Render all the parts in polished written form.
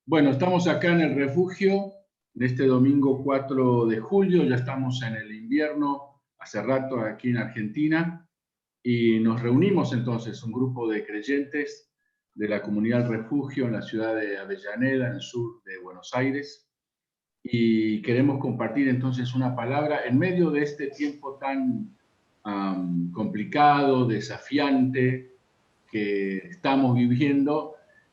Bueno, estamos acá en el refugio de este domingo 4 de julio, ya estamos en el invierno, hace rato aquí en Argentina, y nos reunimos entonces un grupo de creyentes de la comunidad Refugio en la ciudad de Avellaneda, en el sur de Buenos Aires, y queremos compartir entonces una palabra en medio de este tiempo tan complicado, desafiante que estamos viviendo,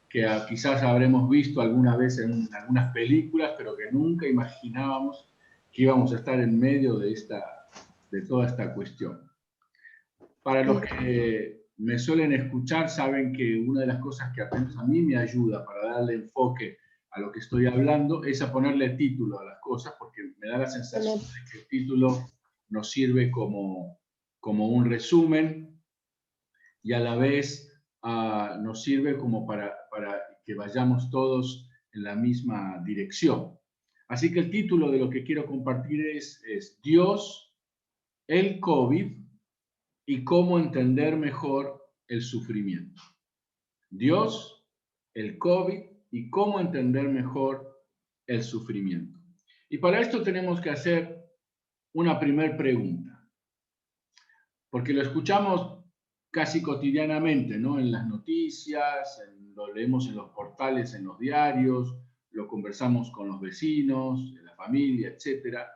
que quizás habremos visto alguna vez en algunas películas, pero que nunca imaginábamos que íbamos a estar en medio de toda esta cuestión. Para los que me suelen escuchar, saben que una de las cosas que apenas a mí me ayuda para darle enfoque a lo que estoy hablando es a ponerle título a las cosas, porque me da la sensación de que el título nos sirve como un resumen y a la vez nos sirve como para que vayamos todos en la misma dirección. Así que el título de lo que quiero compartir es Dios, el COVID y cómo entender mejor el sufrimiento. Dios, el COVID y cómo entender mejor el sufrimiento. Y para esto tenemos que hacer una primer pregunta, porque lo escuchamos casi cotidianamente, ¿no? En las noticias, lo leemos en los portales, en los diarios, lo conversamos con los vecinos, en la familia, etcétera.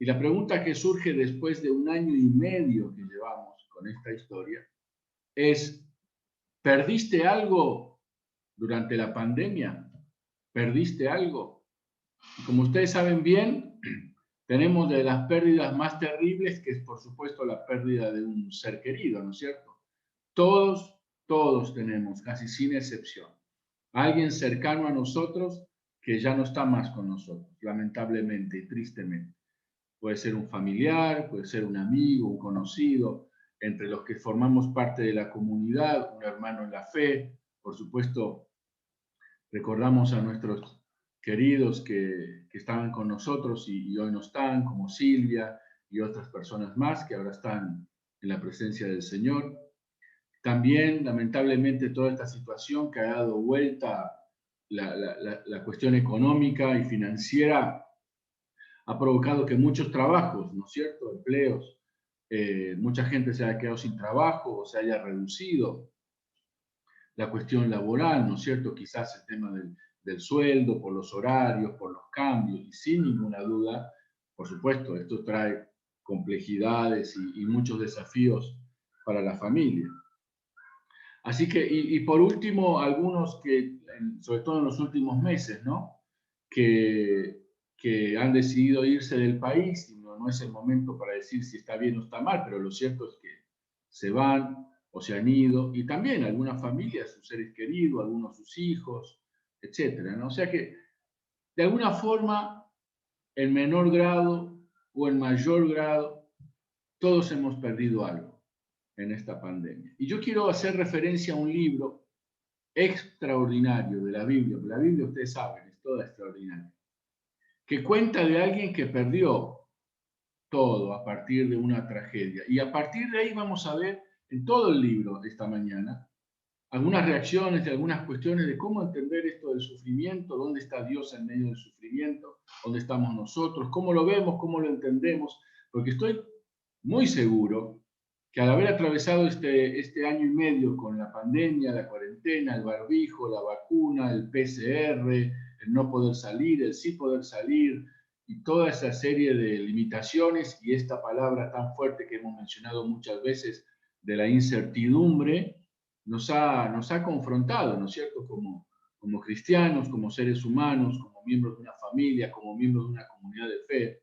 Y la pregunta que surge después de 1 año y medio que llevamos con esta historia es, ¿perdiste algo durante la pandemia? ¿Perdiste algo? Y como ustedes saben bien, tenemos de las pérdidas más terribles, que es por supuesto la pérdida de un ser querido, ¿no es cierto? Todos tenemos, casi sin excepción, a alguien cercano a nosotros que ya no está más con nosotros, lamentablemente y tristemente. Puede ser un familiar, puede ser un amigo, un conocido, entre los que formamos parte de la comunidad, un hermano en la fe. Por supuesto, recordamos a nuestros queridos que estaban con nosotros y hoy no están, como Silvia y otras personas más que ahora están en la presencia del Señor. También, lamentablemente, toda esta situación que ha dado vuelta la cuestión económica y financiera ha provocado que muchos trabajos, ¿no es cierto?, empleos, mucha gente se haya quedado sin trabajo o se haya reducido la cuestión laboral, ¿no es cierto?, quizás el tema del sueldo, por los horarios, por los cambios, y sin ninguna duda, por supuesto, esto trae complejidades y muchos desafíos para la familia. Así que, y por último, algunos que, sobre todo en los últimos meses, ¿no? Que han decidido irse del país, y no es el momento para decir si está bien o está mal, pero lo cierto es que se van o se han ido, y también algunas familias, sus seres queridos, algunos sus hijos, etcétera, ¿no? O sea que, de alguna forma, en menor grado o en mayor grado, todos hemos perdido algo en esta pandemia. Y yo quiero hacer referencia a un libro extraordinario de la Biblia, porque la Biblia, ustedes saben, es toda extraordinaria, que cuenta de alguien que perdió todo a partir de una tragedia. Y a partir de ahí vamos a ver en todo el libro esta mañana algunas reacciones y algunas cuestiones de cómo entender esto del sufrimiento, dónde está Dios en medio del sufrimiento, dónde estamos nosotros, cómo lo vemos, cómo lo entendemos, porque estoy muy seguro que al haber atravesado este 1 año y medio con la pandemia, la cuarentena, el barbijo, la vacuna, el PCR, el no poder salir, el sí poder salir, y toda esa serie de limitaciones y esta palabra tan fuerte que hemos mencionado muchas veces de la incertidumbre, nos ha confrontado, ¿no es cierto?, como cristianos, como seres humanos, como miembros de una familia, como miembros de una comunidad de fe,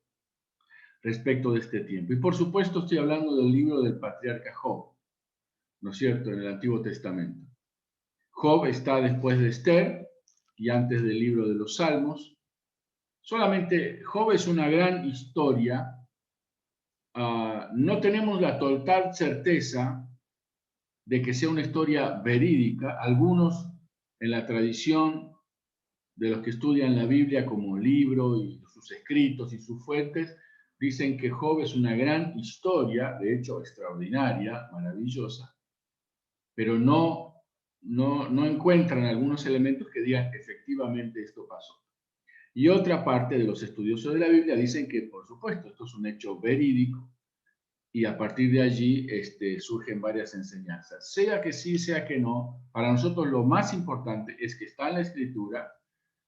respecto de este tiempo. Y por supuesto estoy hablando del libro del patriarca Job, ¿no es cierto?, en el Antiguo Testamento. Job está después de Esther y antes del libro de los Salmos. Solamente Job es una gran historia. No tenemos la total certeza de que sea una historia verídica. Algunos en la tradición de los que estudian la Biblia como libro y sus escritos y sus fuentes, dicen que Job es una gran historia, de hecho extraordinaria, maravillosa, pero no no encuentran algunos elementos que digan efectivamente esto pasó. Y otra parte de los estudiosos de la Biblia dicen que, por supuesto, esto es un hecho verídico y a partir de allí surgen varias enseñanzas. Sea que sí, sea que no, para nosotros lo más importante es que está en la Escritura,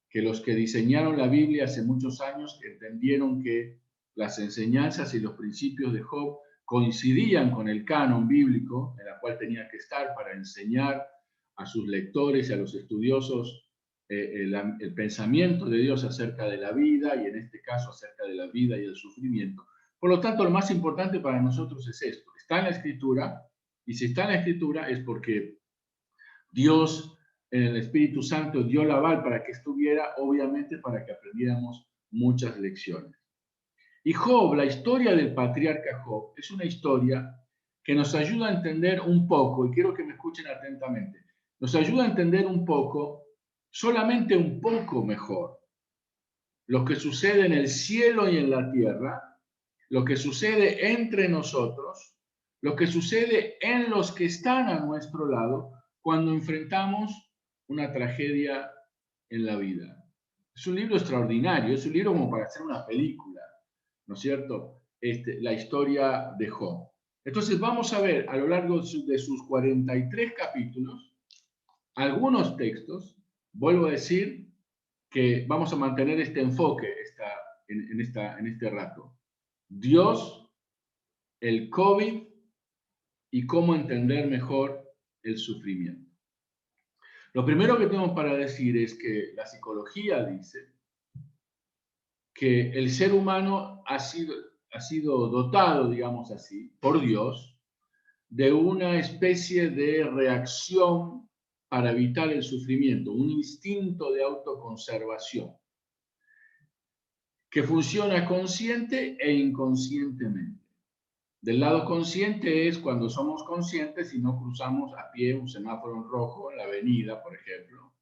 que los que diseñaron la Biblia hace muchos años entendieron que las enseñanzas y los principios de Job coincidían con el canon bíblico, en la cual tenía que estar para enseñar a sus lectores y a los estudiosos el pensamiento de Dios acerca de la vida y en este caso acerca de la vida y el sufrimiento. Por lo tanto, lo más importante para nosotros es esto. Está en la Escritura y si está en la Escritura es porque Dios, en el Espíritu Santo, dio la aval para que estuviera, obviamente para que aprendiéramos muchas lecciones. Y Job, la historia del patriarca Job, es una historia que nos ayuda a entender un poco, y quiero que me escuchen atentamente, nos ayuda a entender un poco, solamente un poco mejor, lo que sucede en el cielo y en la tierra, lo que sucede entre nosotros, lo que sucede en los que están a nuestro lado cuando enfrentamos una tragedia en la vida. Es un libro extraordinario, es un libro como para hacer una película, ¿no es cierto? La historia de Job. Entonces vamos a ver a lo largo de sus 43 capítulos algunos textos, vuelvo a decir, que vamos a mantener este enfoque en este rato. Dios, el COVID y cómo entender mejor el sufrimiento. Lo primero que tengo para decir es que la psicología dice que el ser humano ha sido dotado, digamos así, por Dios, de una especie de reacción para evitar el sufrimiento, un instinto de autoconservación que funciona consciente e inconscientemente. Del lado consciente es cuando somos conscientes y no cruzamos a pie un semáforo en rojo en la avenida, por ejemplo,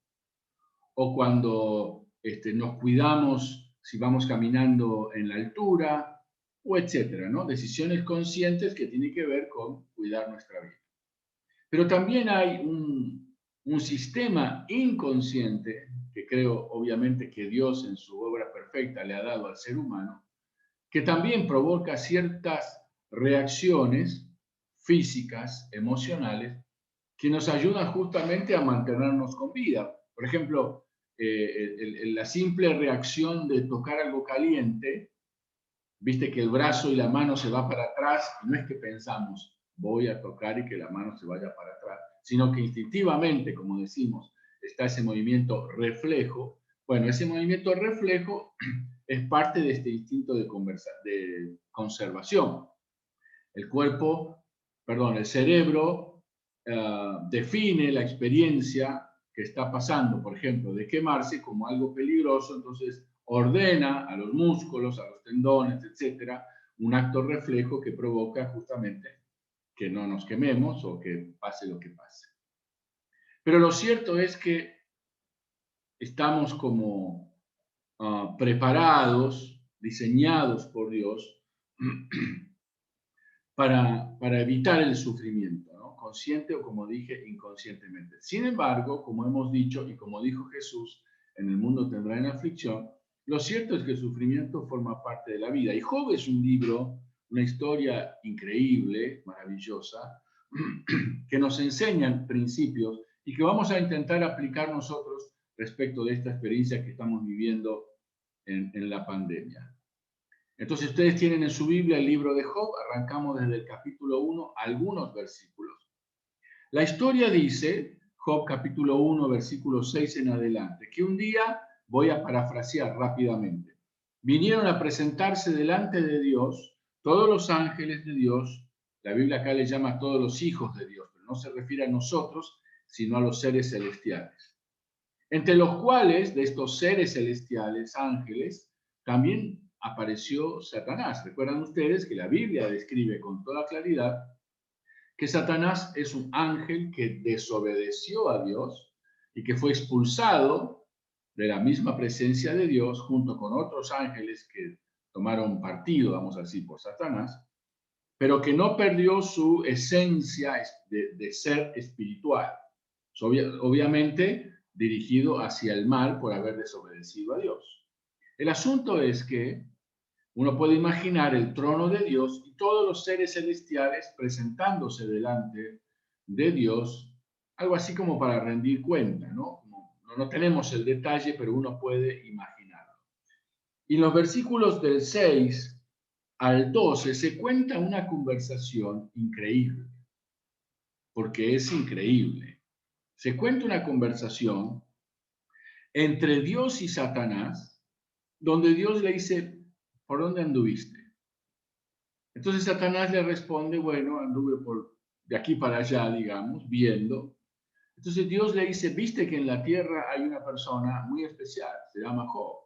o cuando nos cuidamos si vamos caminando en la altura, o etcétera, ¿no? Decisiones conscientes que tienen que ver con cuidar nuestra vida. Pero también hay un sistema inconsciente, que creo obviamente que Dios en su obra perfecta le ha dado al ser humano, que también provoca ciertas reacciones físicas, emocionales, que nos ayudan justamente a mantenernos con vida. Por ejemplo, la simple reacción de tocar algo caliente, viste que el brazo y la mano se va para atrás, y no es que pensamos, voy a tocar y que la mano se vaya para atrás, sino que instintivamente, como decimos, está ese movimiento reflejo. Bueno, ese movimiento reflejo es parte de este instinto de conservación. El cuerpo, perdón, el cerebro define la experiencia que está pasando, por ejemplo, de quemarse como algo peligroso, entonces ordena a los músculos, a los tendones, etcétera, un acto reflejo que provoca justamente que no nos quememos o que pase lo que pase. Pero lo cierto es que estamos como preparados, diseñados por Dios para evitar el sufrimiento, ¿no? Consciente o, como dije, inconscientemente. Sin embargo, como hemos dicho y como dijo Jesús, en el mundo tendrán aflicción, lo cierto es que el sufrimiento forma parte de la vida. Y Job es un libro, una historia increíble, maravillosa, que nos enseñan principios y que vamos a intentar aplicar nosotros respecto de esta experiencia que estamos viviendo en la pandemia. Entonces ustedes tienen en su Biblia el libro de Job, arrancamos desde el capítulo 1, algunos versículos. La historia dice, Job capítulo 1, versículo 6 en adelante, que un día, voy a parafrasear rápidamente, vinieron a presentarse delante de Dios todos los ángeles de Dios, la Biblia acá le llama a todos los hijos de Dios, pero no se refiere a nosotros, sino a los seres celestiales. Entre los cuales, de estos seres celestiales, ángeles, también apareció Satanás. Recuerdan ustedes que la Biblia describe con toda claridad que Satanás es un ángel que desobedeció a Dios y que fue expulsado de la misma presencia de Dios junto con otros ángeles que tomaron partido, vamos a decir, por Satanás, pero que no perdió su esencia de ser espiritual, obviamente dirigido hacia el mal por haber desobedecido a Dios. El asunto es que uno puede imaginar el trono de Dios y todos los seres celestiales presentándose delante de Dios, algo así como para rendir cuenta, ¿no? No tenemos el detalle, pero uno puede imaginarlo. Y en los versículos del 6 al 12 se cuenta una conversación increíble, porque es increíble. Se cuenta una conversación entre Dios y Satanás, donde Dios le dice, ¿por dónde anduviste? Entonces Satanás le responde, bueno, anduve de aquí para allá, digamos, viendo. Entonces Dios le dice, viste que en la tierra hay una persona muy especial, se llama Job.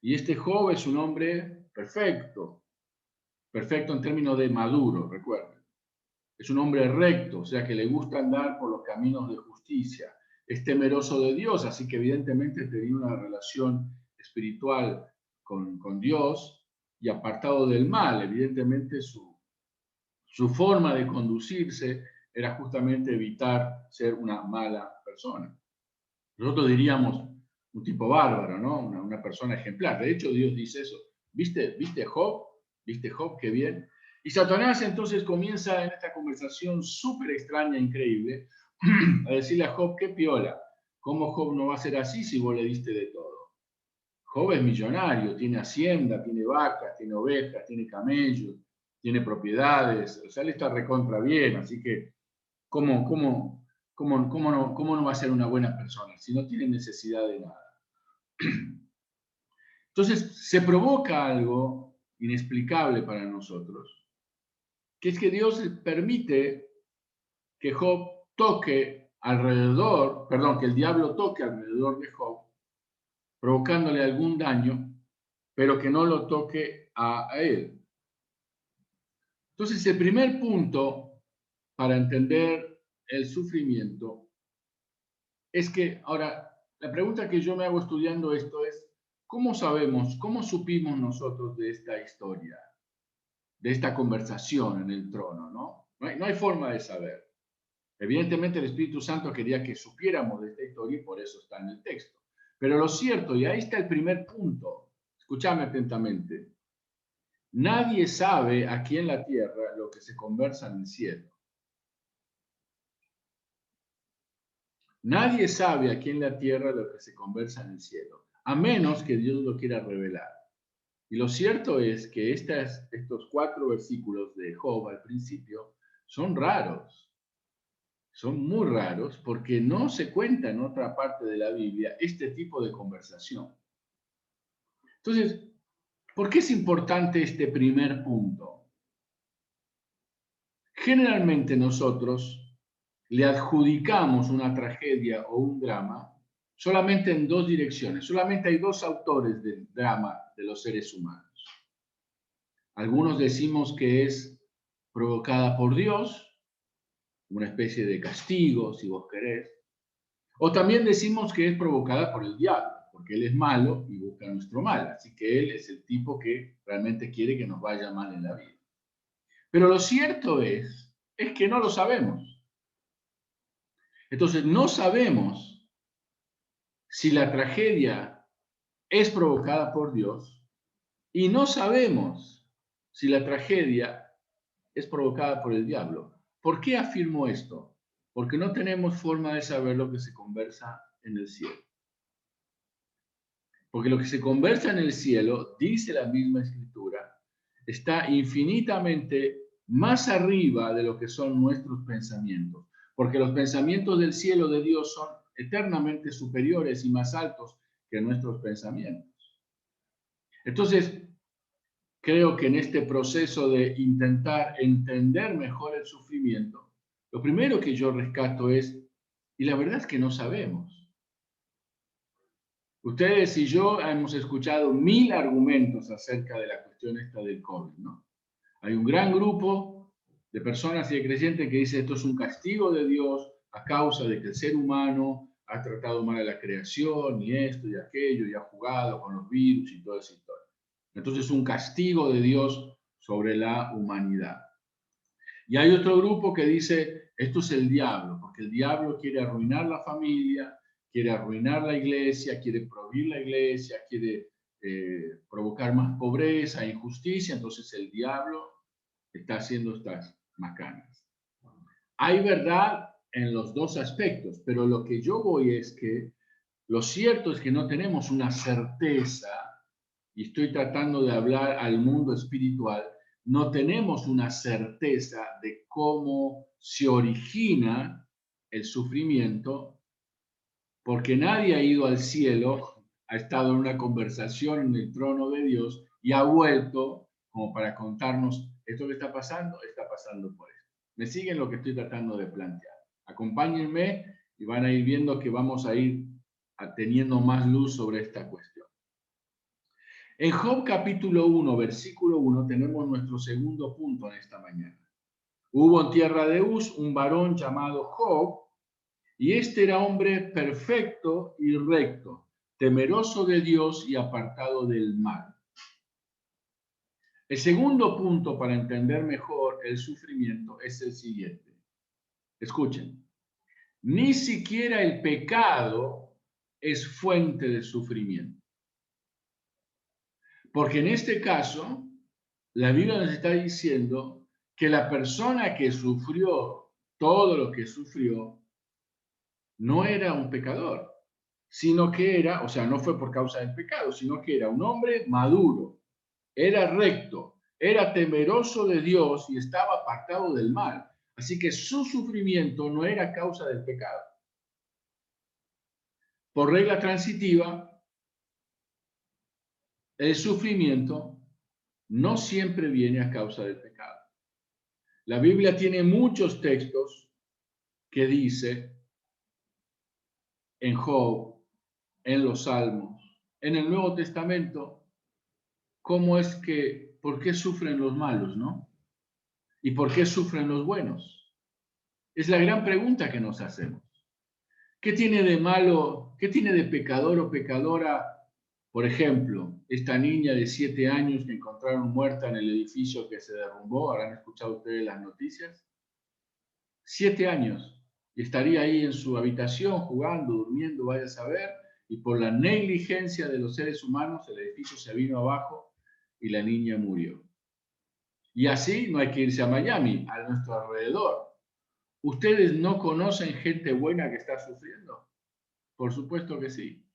Y este Job es un hombre perfecto, perfecto en términos de maduro, recuerden. Es un hombre recto, o sea que le gusta andar por los caminos de justicia. Es temeroso de Dios, así que evidentemente tenía una relación espiritual con Dios y apartado del mal. Evidentemente su forma de conducirse era justamente evitar ser una mala persona. Nosotros diríamos un tipo bárbaro, ¿no? Una persona ejemplar. De hecho, Dios dice eso. ¿Viste Job? ¿Viste Job? Qué bien. Y Satanás entonces comienza en esta conversación súper extraña, increíble, a decirle a Job, qué piola. ¿Cómo Job no va a ser así si vos le diste de todo? Job es millonario, tiene hacienda, tiene vacas, tiene ovejas, tiene camellos, tiene propiedades, o sea, él está recontra bien, así que ¿cómo no va a ser una buena persona si no tiene necesidad de nada? Entonces se provoca algo inexplicable para nosotros, que es que Dios permite que Job toque alrededor, perdón, que el diablo toque alrededor de Job, provocándole algún daño, pero que no lo toque a él. Entonces el primer punto para entender el sufrimiento es que, ahora, la pregunta que yo me hago estudiando esto es, ¿cómo sabemos, cómo supimos nosotros de esta historia, de esta conversación en el trono, ¿no? No hay forma de saber. Evidentemente el Espíritu Santo quería que supiéramos de esta historia y por eso está en el texto. Pero lo cierto, y ahí está el primer punto, escúchame atentamente, nadie sabe aquí en la tierra lo que se conversa en el cielo. Nadie sabe aquí en la tierra lo que se conversa en el cielo, a menos que Dios lo quiera revelar. Y lo cierto es que estos 4 versículos de Job al principio son raros. Son muy raros porque no se cuenta en otra parte de la Biblia este tipo de conversación. Entonces, ¿por qué es importante este primer punto? Generalmente nosotros le adjudicamos una tragedia o un drama solamente en 2 direcciones. Solamente hay 2 autores del drama de los seres humanos. Algunos decimos que es provocada por Dios, una especie de castigo, si vos querés. O también decimos que es provocada por el diablo, porque él es malo y busca nuestro mal. Así que él es el tipo que realmente quiere que nos vaya mal en la vida. Pero lo cierto es que no lo sabemos. Entonces, no sabemos si la tragedia es provocada por Dios y no sabemos si la tragedia es provocada por el diablo. ¿Por qué afirmo esto? Porque no tenemos forma de saber lo que se conversa en el cielo. Porque lo que se conversa en el cielo, dice la misma escritura, está infinitamente más arriba de lo que son nuestros pensamientos. Porque los pensamientos del cielo de Dios son eternamente superiores y más altos que nuestros pensamientos. Entonces, creo que en este proceso de intentar entender mejor el sufrimiento, lo primero que yo rescato es, y la verdad es que no sabemos. Ustedes y yo hemos escuchado 1000 argumentos acerca de la cuestión esta del COVID, ¿no? Hay un gran grupo de personas y de creyentes que dice esto es un castigo de Dios a causa de que el ser humano ha tratado mal a la creación y esto y aquello y ha jugado con los virus y toda esa historia. Entonces es un castigo de Dios sobre la humanidad. Y hay otro grupo que dice esto es el diablo, porque el diablo quiere arruinar la familia, quiere arruinar la iglesia, quiere prohibir la iglesia, quiere provocar más pobreza, injusticia. Entonces el diablo está haciendo estas macanas. Hay verdad en los dos aspectos, pero lo que yo voy es que lo cierto es que no tenemos una certeza, y estoy tratando de hablar al mundo espiritual, no tenemos una certeza de cómo se origina el sufrimiento, porque nadie ha ido al cielo, ha estado en una conversación en el trono de Dios y ha vuelto como para contarnos esto que está pasando por esto. ¿Me siguen lo que estoy tratando de plantear? Acompáñenme y van a ir viendo que vamos a ir teniendo más luz sobre esta cuestión. En Job capítulo 1, versículo 1, tenemos nuestro segundo punto en esta mañana. Hubo en tierra de Uz un varón llamado Job, y este era hombre perfecto y recto, temeroso de Dios y apartado del mal. El segundo punto para entender mejor el sufrimiento es el siguiente. Escuchen, ni siquiera el pecado es fuente de sufrimiento. Porque en este caso, la Biblia nos está diciendo que la persona que sufrió todo lo que sufrió no era un pecador, sino que era, o sea, no fue por causa del pecado, sino que era un hombre maduro, era recto, era temeroso de Dios y estaba apartado del mal. Así que su sufrimiento no era causa del pecado. Por regla transitiva, el sufrimiento no siempre viene a causa del pecado. La Biblia tiene muchos textos que dice en Job, en los Salmos, en el Nuevo Testamento, cómo es que, por qué sufren los malos, ¿no? ¿Y por qué sufren los buenos? Es la gran pregunta que nos hacemos. ¿Qué tiene de malo, qué tiene de pecador o pecadora, por ejemplo, esta niña de 7 años que encontraron muerta en el edificio que se derrumbó? ¿Habrán escuchado ustedes las noticias? 7 años. Y estaría ahí en su habitación jugando, durmiendo, vaya a saber, y por la negligencia de los seres humanos el edificio se vino abajo y la niña murió. Y así no hay que irse a Miami, a nuestro alrededor. ¿Ustedes no conocen gente buena que está sufriendo? Por supuesto que sí.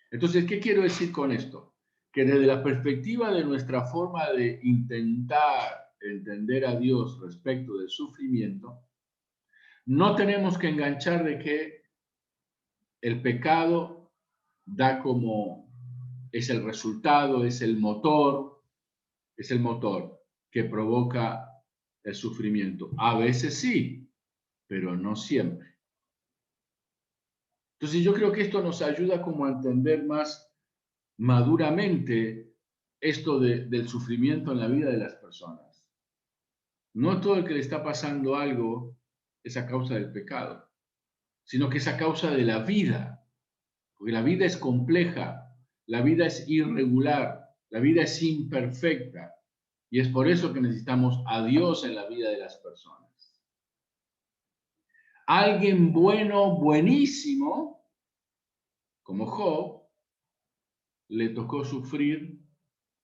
Entonces, ¿qué quiero decir con esto? Que desde la perspectiva de nuestra forma de intentar entender a Dios respecto del sufrimiento, no tenemos que enganchar de que el pecado da como, es el resultado, es el motor que provoca el sufrimiento. A veces sí, pero no siempre. Entonces yo creo que esto nos ayuda como a entender más maduramente esto del sufrimiento en la vida de las personas. No todo el que le está pasando algo es a causa del pecado, sino que es a causa de la vida, porque la vida es compleja, la vida es irregular, la vida es imperfecta, y es por eso que necesitamos a Dios en la vida de las personas. Alguien bueno, buenísimo, como Job, le tocó sufrir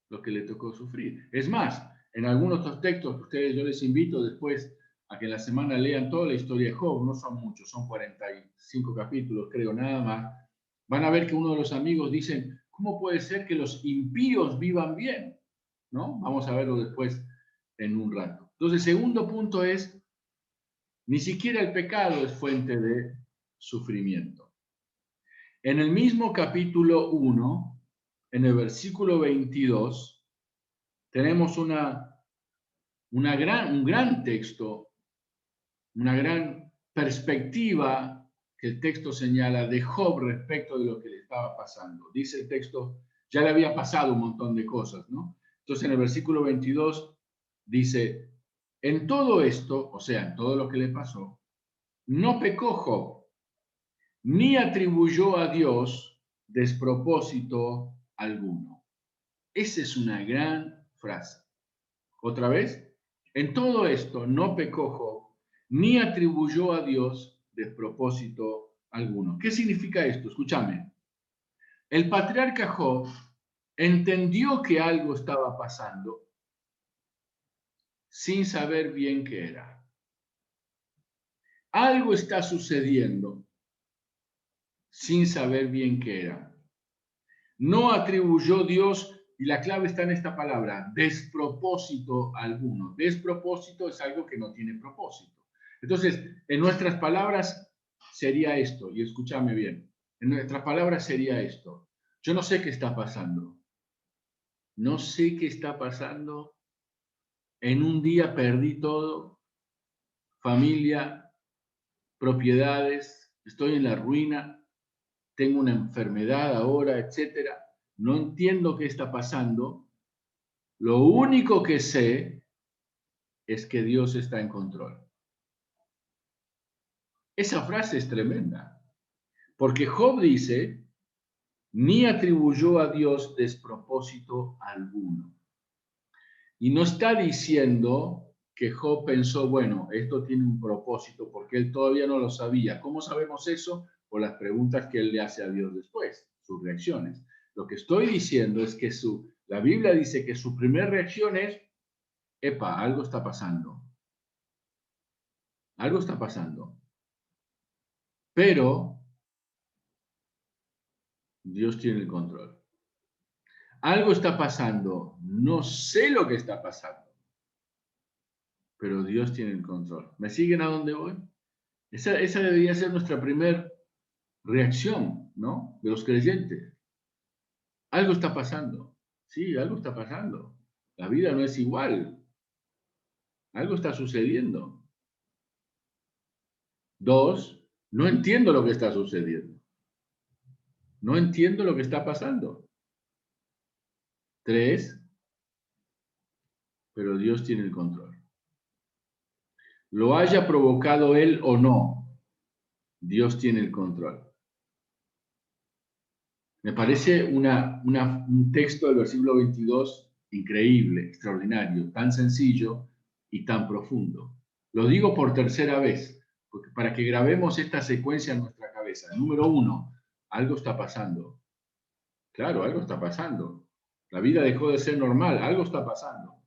lo que le tocó sufrir. Es más, en algunos otros textos que ustedes, yo les invito después a que en la semana lean toda la historia de Job, no son muchos, son 45 capítulos, creo, nada más. Van a ver que uno de los amigos dicen, ¿cómo puede ser que los impíos vivan bien? ¿No? Vamos a verlo después en un rato. Entonces, el segundo punto es, ni siquiera el pecado es fuente de sufrimiento. En el mismo capítulo 1, en el versículo 22, tenemos un gran texto, una gran perspectiva que el texto señala de Job respecto de lo que le estaba pasando. Dice el texto, ya le había pasado un montón de cosas, ¿no? Entonces en el versículo 22 dice, en todo esto, o sea, en todo lo que le pasó, no pecó Job, ni atribuyó a Dios despropósito alguno. Esa es una gran frase. Otra vez, en todo esto no pecó Job, ni atribuyó a Dios despropósito alguno. ¿Qué significa esto? Escúchame. El patriarca Job entendió que algo estaba pasando sin saber bien qué era. Algo está sucediendo sin saber bien qué era. No atribuyó Dios, y la clave está en esta palabra, despropósito alguno. Despropósito es algo que no tiene propósito. Entonces, en nuestras palabras sería esto, y escúchame bien, en nuestras palabras sería esto. Yo no sé qué está pasando. No sé qué está pasando. En un día perdí todo, familia, propiedades, estoy en la ruina, tengo una enfermedad ahora, etcétera. No entiendo qué está pasando. Lo único que sé es que Dios está en control. Esa frase es tremenda, porque Job dice, ni atribuyó a Dios despropósito alguno. Y no está diciendo que Job pensó, bueno, esto tiene un propósito, porque él todavía no lo sabía. ¿Cómo sabemos eso? Por las preguntas que él le hace a Dios después, sus reacciones. Lo que estoy diciendo es que la Biblia dice que su primera reacción es, epa, algo está pasando. Algo está pasando. Pero Dios tiene el control. Algo está pasando. No sé lo que está pasando. Pero Dios tiene el control. ¿Me siguen a dónde voy? Esa debería ser nuestra primera reacción, ¿no? De los creyentes. Algo está pasando. Sí, algo está pasando. La vida no es igual. Algo está sucediendo. Dos, no entiendo lo que está sucediendo. No entiendo lo que está pasando. Tres, pero Dios tiene el control. Lo haya provocado él o no, Dios tiene el control. Me parece un texto del versículo 22 increíble, extraordinario, tan sencillo y tan profundo. Lo digo por tercera vez, porque para que grabemos esta secuencia en nuestra cabeza. Número uno, algo está pasando. Claro, algo está pasando. La vida dejó de ser normal, algo está pasando.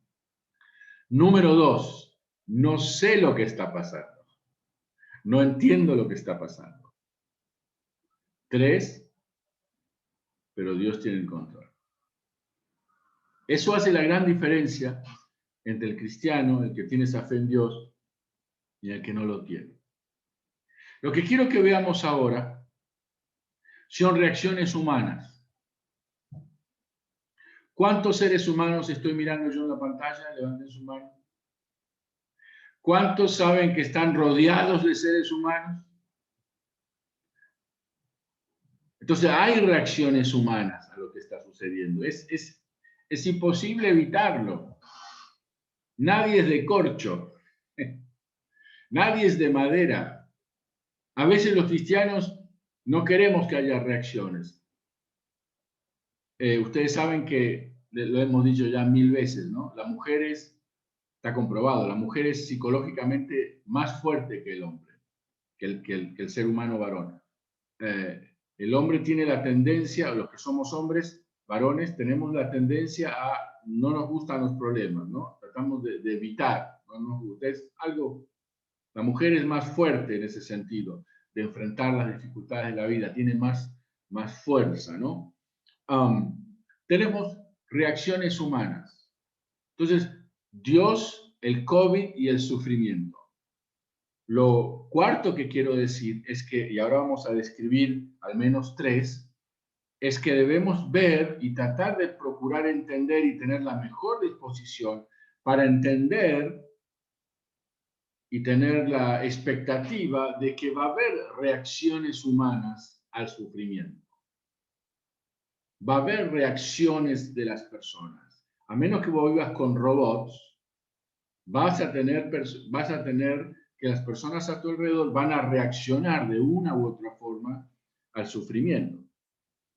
Número dos, no sé lo que está pasando. No entiendo lo que está pasando. Tres, pero Dios tiene el control. Eso hace la gran diferencia entre el cristiano, el que tiene esa fe en Dios, y el que no lo tiene. Lo que quiero que veamos ahora son reacciones humanas. ¿Cuántos seres humanos estoy mirando yo en la pantalla? Levanten su mano. ¿Cuántos saben que están rodeados de seres humanos? Entonces hay reacciones humanas a lo que está sucediendo. Es imposible evitarlo. Nadie es de corcho. Nadie es de madera. A veces los cristianos no queremos que haya reacciones. Ustedes saben que, lo hemos dicho ya 1000 veces, ¿no? Está comprobado, la mujer es psicológicamente más fuerte que el hombre, que el ser humano varón. El hombre tiene la tendencia, los que somos hombres, varones, tenemos la tendencia a no nos gustan los problemas, ¿no? Tratamos de evitar, no nos gusta. Es algo, la mujer es más fuerte en ese sentido, de enfrentar las dificultades de la vida, tiene más fuerza, ¿no? Tenemos reacciones humanas. Entonces, Dios, el COVID y el sufrimiento. Lo cuarto que quiero decir es que, y ahora vamos a describir al menos tres, es que debemos ver y tratar de procurar entender y tener la mejor disposición para entender y tener la expectativa de que va a haber reacciones humanas al sufrimiento. Va a haber reacciones de las personas. A menos que vos vivas con robots, vas a tener que las personas a tu alrededor van a reaccionar de una u otra forma al sufrimiento.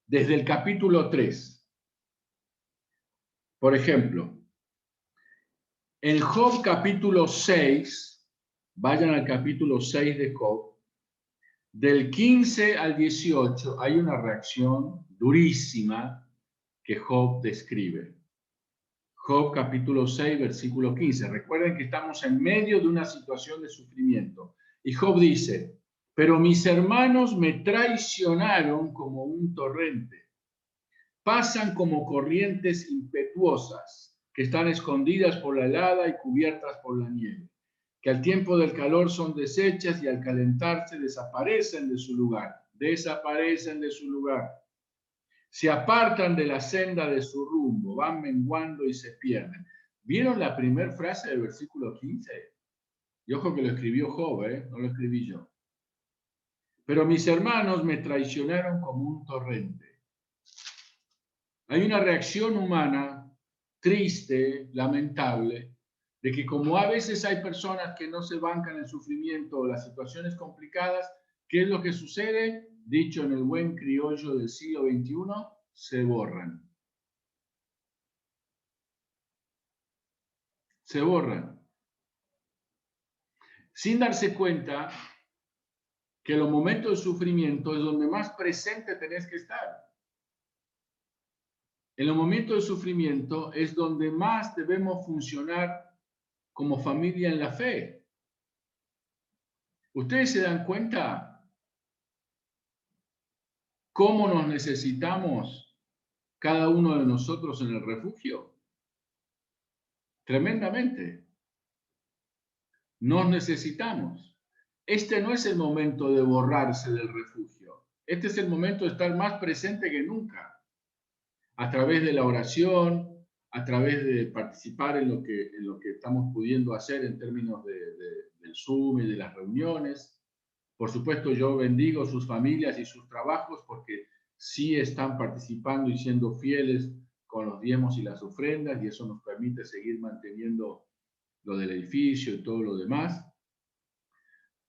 Desde el capítulo 3, por ejemplo, en Job capítulo 6, vayan al capítulo 6 de Job, Del 15 al 18 hay una reacción durísima que Job describe. Job capítulo 6, versículo 15. Recuerden que estamos en medio de una situación de sufrimiento. Y Job dice, pero mis hermanos me traicionaron como un torrente. Pasan como corrientes impetuosas que están escondidas por la helada y cubiertas por la nieve, que al tiempo del calor son deshechas y al calentarse desaparecen de su lugar. Desaparecen de su lugar. Se apartan de la senda de su rumbo, van menguando y se pierden. ¿Vieron la primera frase del versículo 15? Y ojo que lo escribió Job, no lo escribí yo. Pero mis hermanos me traicionaron como un torrente. Hay una reacción humana triste, lamentable, de que como a veces hay personas que no se bancan el sufrimiento o las situaciones complicadas, ¿qué es lo que sucede? Dicho en el buen criollo del siglo XXI, se borran. Se borran. Sin darse cuenta que en los momentos de sufrimiento es donde más presente tenés que estar. En los momentos de sufrimiento es donde más debemos funcionar como familia en la fe. ¿Ustedes se dan cuenta cómo nos necesitamos cada uno de nosotros en el refugio? Tremendamente. Nos necesitamos. Este no es el momento de borrarse del refugio. Este es el momento de estar más presente que nunca. A través de la oración, a través de participar en lo que estamos pudiendo hacer en términos del Zoom y de las reuniones. Por supuesto, yo bendigo sus familias y sus trabajos porque sí están participando y siendo fieles con los diezmos y las ofrendas, y eso nos permite seguir manteniendo lo del edificio y todo lo demás.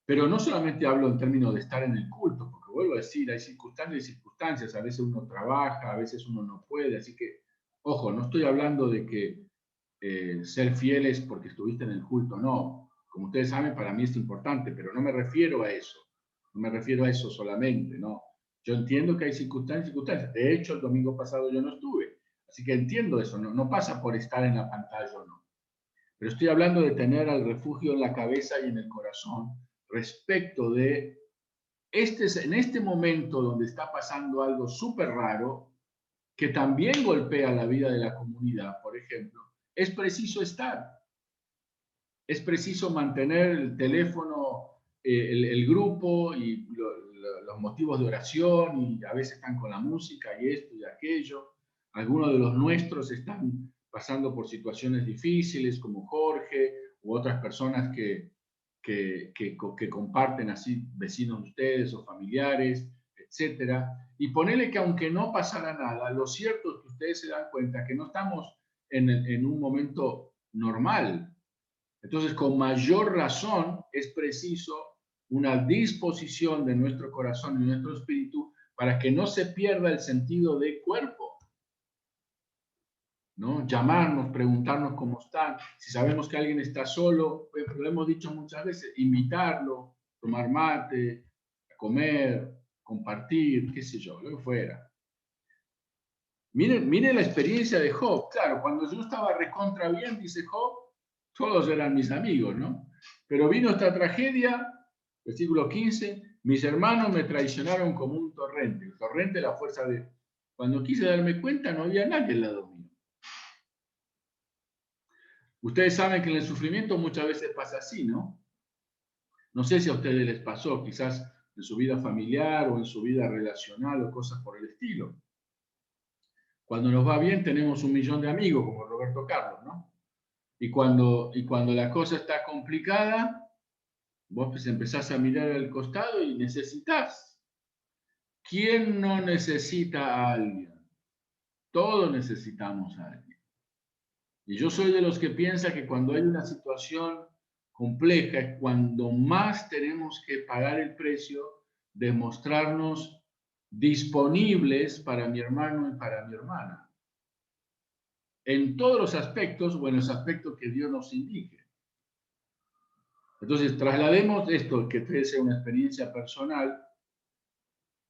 Pero no solamente hablo en términos de estar en el culto, porque vuelvo a decir, hay circunstancias y circunstancias, a veces uno trabaja, a veces uno no puede, así que, ojo, no estoy hablando de que ser fieles porque estuviste en el culto, no. Como ustedes saben, para mí es importante, pero no me refiero a eso, no me refiero a eso solamente, no. Yo entiendo que hay circunstancias y circunstancias. De hecho, el domingo pasado yo no estuve, así que entiendo eso, no pasa por estar en la pantalla o no. Pero estoy hablando de tener al refugio en la cabeza y en el corazón respecto de en este momento donde está pasando algo súper raro, que también golpea la vida de la comunidad, por ejemplo, es preciso estar. Es preciso mantener el teléfono, el grupo y los motivos de oración, y a veces están con la música y esto y aquello. Algunos de los nuestros están pasando por situaciones difíciles, como Jorge u otras personas que comparten así, vecinos de ustedes o familiares, etcétera. Y ponele que aunque no pasara nada, lo cierto es que ustedes se dan cuenta que no estamos en un momento normal. Entonces, con mayor razón, es preciso una disposición de nuestro corazón y nuestro espíritu para que no se pierda el sentido de cuerpo, ¿no? Llamarnos, preguntarnos cómo están. Si sabemos que alguien está solo, pues, lo hemos dicho muchas veces, invitarlo, tomar mate, comer, compartir, qué sé yo, lo que fuera. Miren la experiencia de Job. Claro, cuando yo estaba recontra bien, dice Job, todos eran mis amigos, ¿no? Pero vino esta tragedia, versículo 15, mis hermanos me traicionaron como un torrente. El torrente, la fuerza de... Cuando quise darme cuenta, no había nadie al lado mío. Ustedes saben que en el sufrimiento muchas veces pasa así, ¿no? No sé si a ustedes les pasó, quizás en su vida familiar o en su vida relacional o cosas por el estilo. Cuando nos va bien tenemos 1.000.000 de amigos, como Roberto Carlos, ¿no? Y cuando la cosa está complicada, vos pues empezás a mirar al costado y necesitas. ¿Quién no necesita a alguien? Todos necesitamos a alguien. Y yo soy de los que piensa que cuando hay una situación compleja es cuando más tenemos que pagar el precio de mostrarnos disponibles para mi hermano y para mi hermana. En todos los aspectos o en los aspectos que Dios nos indique. Entonces, traslademos esto, que sea una experiencia personal,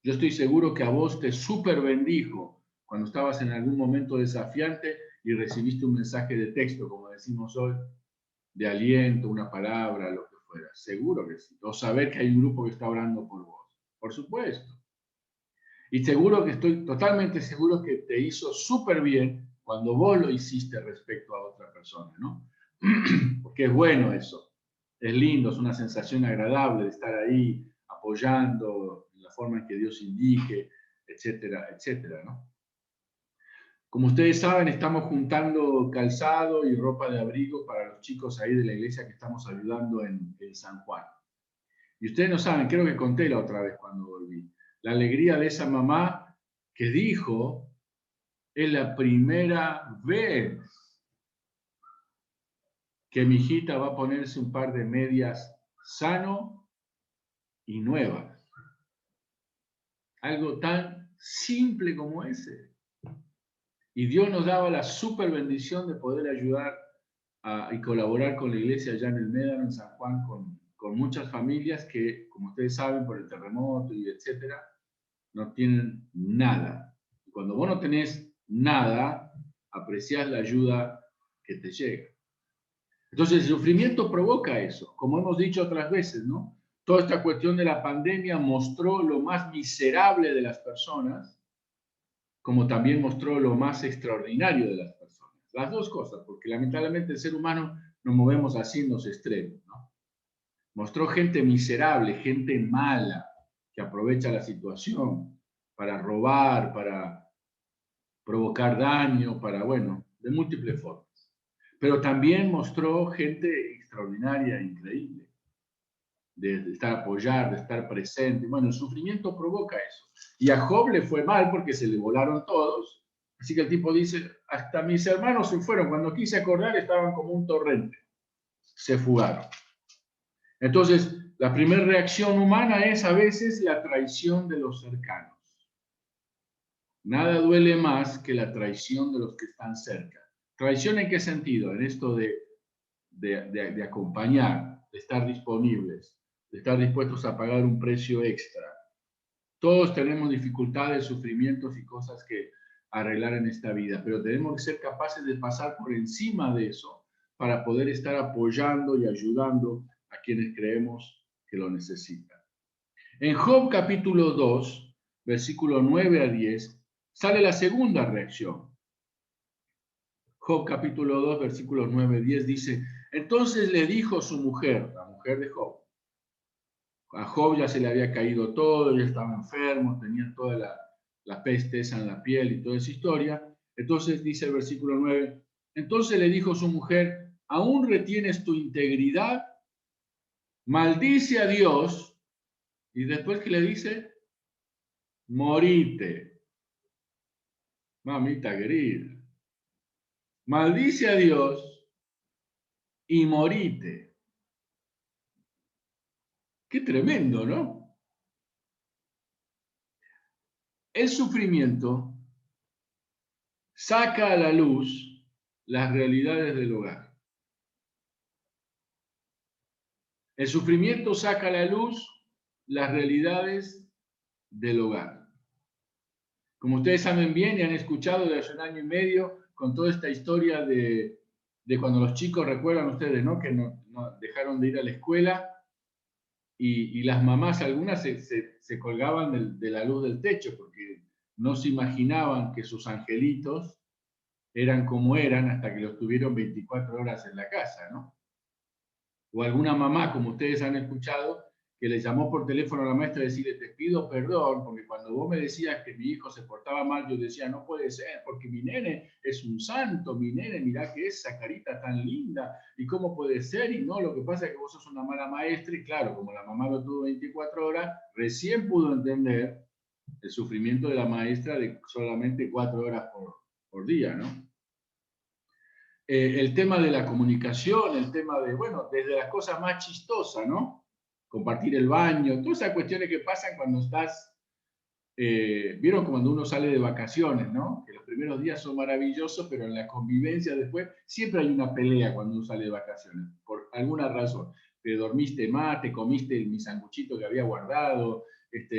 Yo estoy seguro que a vos te súper bendijo cuando estabas en algún momento desafiante y recibiste un mensaje de texto, como decimos hoy, de aliento, una palabra, lo que fuera. Seguro que sí. O saber que hay un grupo que está orando por vos. Por supuesto. Y seguro que estoy totalmente seguro que te hizo súper bien cuando vos lo hiciste respecto a otra persona, ¿no? Porque es bueno eso. Es lindo, es una sensación agradable de estar ahí apoyando en la forma en que Dios indique, etcétera, etcétera, ¿no? Como ustedes saben, estamos juntando calzado y ropa de abrigo para los chicos ahí de la iglesia que estamos ayudando en San Juan. Y ustedes no saben, creo que conté la otra vez cuando volví, la alegría de esa mamá que dijo, es la primera vez que mi hijita va a ponerse un par de medias sano y nuevas. Algo tan simple como ese. Y Dios nos daba la super bendición de poder ayudar y colaborar con la iglesia allá en el Médano, en San Juan, con muchas familias que, como ustedes saben, por el terremoto y etcétera, no tienen nada. Y cuando vos no tenés nada, apreciás la ayuda que te llega. Entonces, el sufrimiento provoca eso, como hemos dicho otras veces, ¿no? Toda esta cuestión de la pandemia mostró lo más miserable de las personas, como también mostró lo más extraordinario de las personas. Las dos cosas, porque lamentablemente el ser humano nos movemos así en los extremos, ¿no? Mostró gente miserable, gente mala, que aprovecha la situación para robar, para provocar daño, para, bueno, de múltiples formas. Pero también mostró gente extraordinaria, increíble, de estar apoyar, de estar presente. Bueno, el sufrimiento provoca eso. Y a Job le fue mal porque se le volaron todos. Así que el tipo dice, hasta mis hermanos se fueron. Cuando quise acordar estaban como un torrente. Se fugaron. Entonces, la primera reacción humana es a veces la traición de los cercanos. Nada duele más que la traición de los que están cerca. ¿Traición en qué sentido? En esto de acompañar, de estar disponibles, de estar dispuestos a pagar un precio extra. Todos tenemos dificultades, sufrimientos y cosas que arreglar en esta vida, pero tenemos que ser capaces de pasar por encima de eso para poder estar apoyando y ayudando a quienes creemos que lo necesitan. En Job capítulo 2, versículo 9 a 10, sale la segunda reacción. Job capítulo 2, versículos 9 a 10 dice, entonces le dijo su mujer, la mujer de Job, a Job ya se le había caído todo, ya estaba enfermo, tenía toda la peste esa en la piel y toda esa historia. Entonces dice el versículo 9, entonces le dijo su mujer, ¿aún retienes tu integridad? Maldice a Dios. Y después que le dice, morite. Mamita querida. Maldice a Dios y morite. Qué tremendo, ¿no? El sufrimiento saca a la luz las realidades del hogar. El sufrimiento saca a la luz las realidades del hogar. Como ustedes saben bien y han escuchado de hace un año y medio con toda esta historia de cuando los chicos, recuerdan ustedes, ¿no? Que no dejaron de ir a la escuela y las mamás, algunas se colgaban de la luz del techo porque no se imaginaban que sus angelitos eran como eran hasta que los tuvieron 24 horas en la casa, ¿no? O alguna mamá, como ustedes han escuchado, que le llamó por teléfono a la maestra y decirle, te pido perdón, porque cuando vos me decías que mi hijo se portaba mal, yo decía, no puede ser, porque mi nene es un santo, mi nene, mirá que esa carita tan linda, y cómo puede ser, y no, lo que pasa es que vos sos una mala maestra, y claro, como la mamá lo tuvo 24 horas, recién pudo entender el sufrimiento de la maestra de solamente 4 horas por día, ¿no? El tema de la comunicación, el tema de, bueno, desde las cosas más chistosas, ¿no? Compartir el baño, todas esas cuestiones que pasan cuando estás, vieron cuando uno sale de vacaciones, ¿no? Que los primeros días son maravillosos, pero en la convivencia después siempre hay una pelea cuando uno sale de vacaciones, por alguna razón. Te dormiste más, te comiste mi sanguchito que había guardado,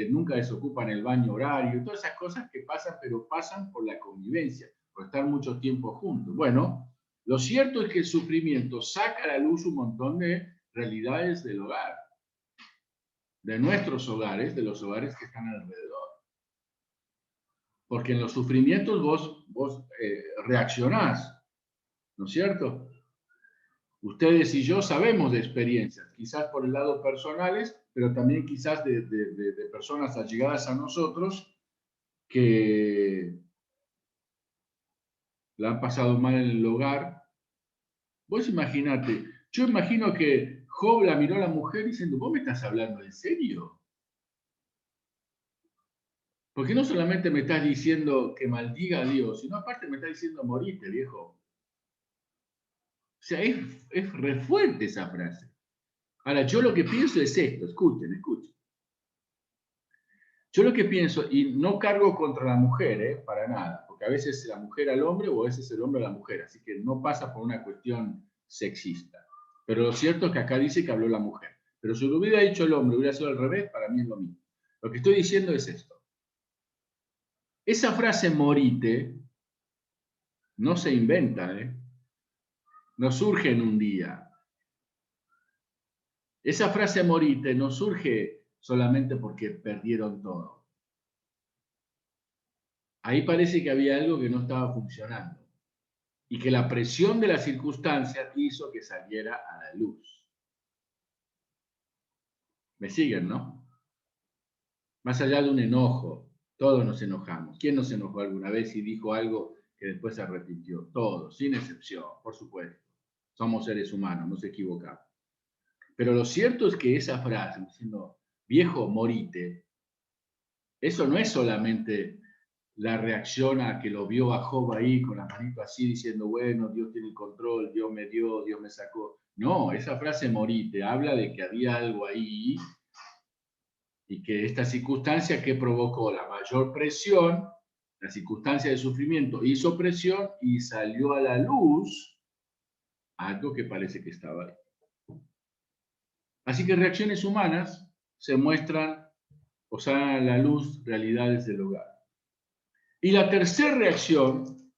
nunca desocupan el baño horario, todas esas cosas que pasan, pero pasan por la convivencia, por estar mucho tiempo juntos. Bueno, lo cierto es que el sufrimiento saca a la luz un montón de realidades del hogar, de nuestros hogares, de los hogares que están alrededor. Porque en los sufrimientos vos reaccionás, ¿no es cierto? Ustedes y yo sabemos de experiencias, quizás por el lado personales, pero también quizás de personas allegadas a nosotros que la han pasado mal en el hogar. Vos imaginate, yo imagino que Job la miró a la mujer diciendo, ¿vos me estás hablando en serio? Porque no solamente me estás diciendo que maldiga a Dios, sino aparte me estás diciendo morite, viejo. O sea, es re fuerte esa frase. Ahora, yo lo que pienso es esto, escuchen. Yo lo que pienso, y no cargo contra la mujer, para nada, porque a veces la mujer al hombre o a veces el hombre a la mujer, así que no pasa por una cuestión sexista. Pero lo cierto es que acá dice que habló la mujer. Pero si lo hubiera dicho el hombre, hubiera sido al revés, para mí es lo mismo. Lo que estoy diciendo es esto. Esa frase morite no se inventa, no surge en un día. Esa frase morite no surge solamente porque perdieron todo. Ahí parece que había algo que no estaba funcionando y que la presión de las circunstancias hizo que saliera a la luz. ¿Me siguen, no? Más allá de un enojo, todos nos enojamos. ¿Quién no se enojó alguna vez y dijo algo que después se arrepintió? Todos, sin excepción, por supuesto. Somos seres humanos, nos equivocamos. Pero lo cierto es que esa frase, diciendo, viejo, morite, eso no es solamente la reacción a que lo vio a Job ahí con la manito así diciendo, bueno, Dios tiene el control, Dios me dio, Dios me sacó. No, esa frase morite habla de que había algo ahí y que esta circunstancia que provocó la mayor presión, la circunstancia de sufrimiento hizo presión y salió a la luz algo que parece que estaba ahí. Así que reacciones humanas se muestran o salen a la luz realidades del hogar. Y la tercera reacción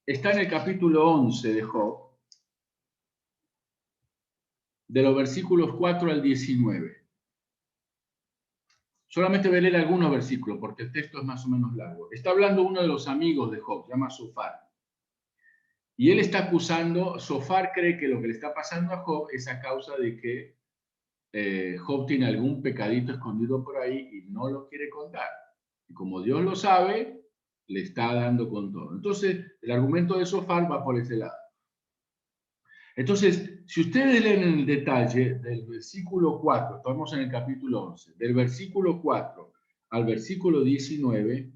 está en el capítulo 11 de Job, de los versículos 4 al 19. Solamente voy a leer algunos versículos porque el texto es más o menos largo. Está hablando uno de los amigos de Job, se llama Sofar. Y él está acusando, Sofar cree que lo que le está pasando a Job es a causa de que Job tiene algún pecadito escondido por ahí y no lo quiere contar. Y como Dios lo sabe, le está dando con todo. Entonces, el argumento de Sofar va por ese lado. Entonces, si ustedes leen en el detalle del versículo 4, estamos en el capítulo 11, del versículo 4 al versículo 19,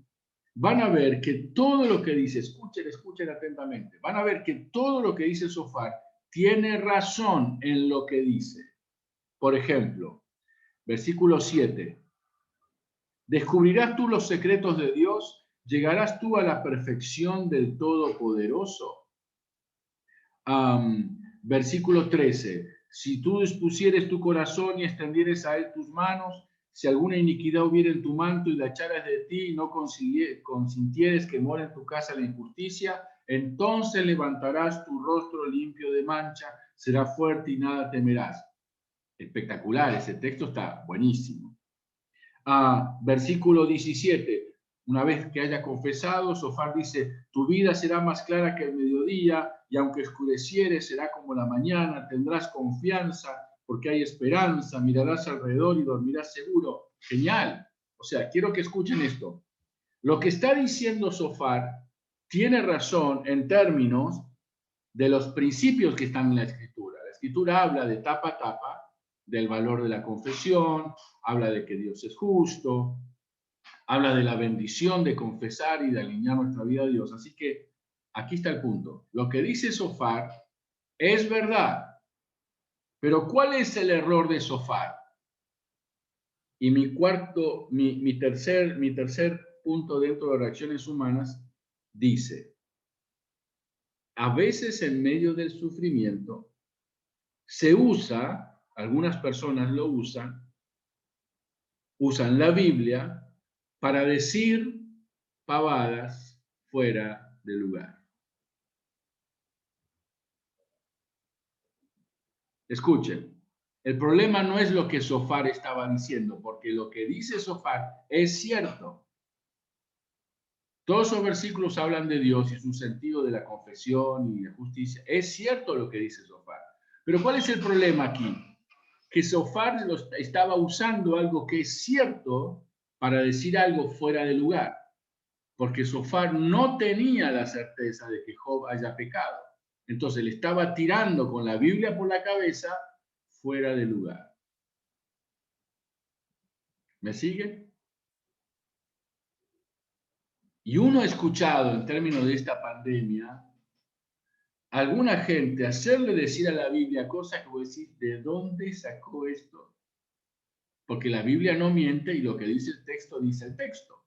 van a ver que todo lo que dice, escuchen atentamente, van a ver que todo lo que dice Sofar tiene razón en lo que dice. Por ejemplo, versículo 7, ¿descubrirás tú los secretos de Dios? ¿Llegarás tú a la perfección del Todopoderoso? Versículo 13, si tú dispusieres tu corazón y extendieres a él tus manos, si alguna iniquidad hubiera en tu manto y la echaras de ti y no consintieres que mora en tu casa la injusticia, entonces levantarás tu rostro limpio de mancha, será fuerte y nada temerás. Espectacular, ese texto está buenísimo. Versículo 17, una vez que haya confesado, Sofar dice, tu vida será más clara que el mediodía, y aunque oscureciere, será como la mañana, tendrás confianza, porque hay esperanza, mirarás alrededor y dormirás seguro. Genial. O sea, quiero que escuchen esto. Lo que está diciendo Sofar tiene razón en términos de los principios que están en la Escritura. La Escritura habla de tapa a tapa, del valor de la confesión, habla de que Dios es justo, habla de la bendición de confesar y de alinear nuestra vida a Dios. Así que aquí está el punto. Lo que dice Sofar es verdad, pero ¿cuál es el error de Sofar? Y mi tercer punto dentro de reacciones humanas dice, a veces en medio del sufrimiento se usa, algunas personas lo usan, usan la Biblia para decir pavadas fuera de lugar. Escuchen, el problema no es lo que Sofar estaba diciendo, porque lo que dice Sofar es cierto. Todos esos versículos hablan de Dios y su sentido de la confesión y la justicia. Es cierto lo que dice Sofar. Pero ¿cuál es el problema aquí? Que Sofar estaba usando algo que es cierto para decir algo fuera de lugar. Porque Sofar no tenía la certeza de que Job haya pecado. Entonces le estaba tirando con la Biblia por la cabeza fuera de lugar. ¿Me sigue? Y uno ha escuchado en términos de esta pandemia alguna gente hacerle decir a la Biblia cosas que vos decís, ¿de dónde sacó esto? Porque la Biblia no miente y lo que dice el texto, dice el texto.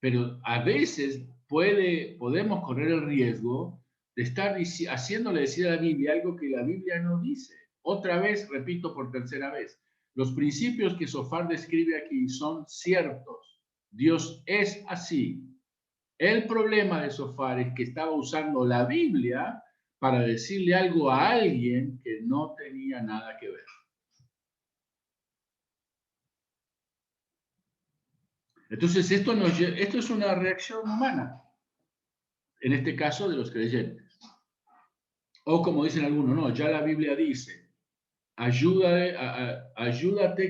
Pero a veces podemos correr el riesgo de estar haciéndole decir a la Biblia algo que la Biblia no dice. Otra vez, repito por tercera vez, los principios que Sofar describe aquí son ciertos. Dios es así. El problema de Sofar es que estaba usando la Biblia para decirle algo a alguien que no tenía nada que ver. Entonces, esto es una reacción humana, en este caso de los creyentes. O como dicen algunos, no, ya la Biblia dice, ayúdate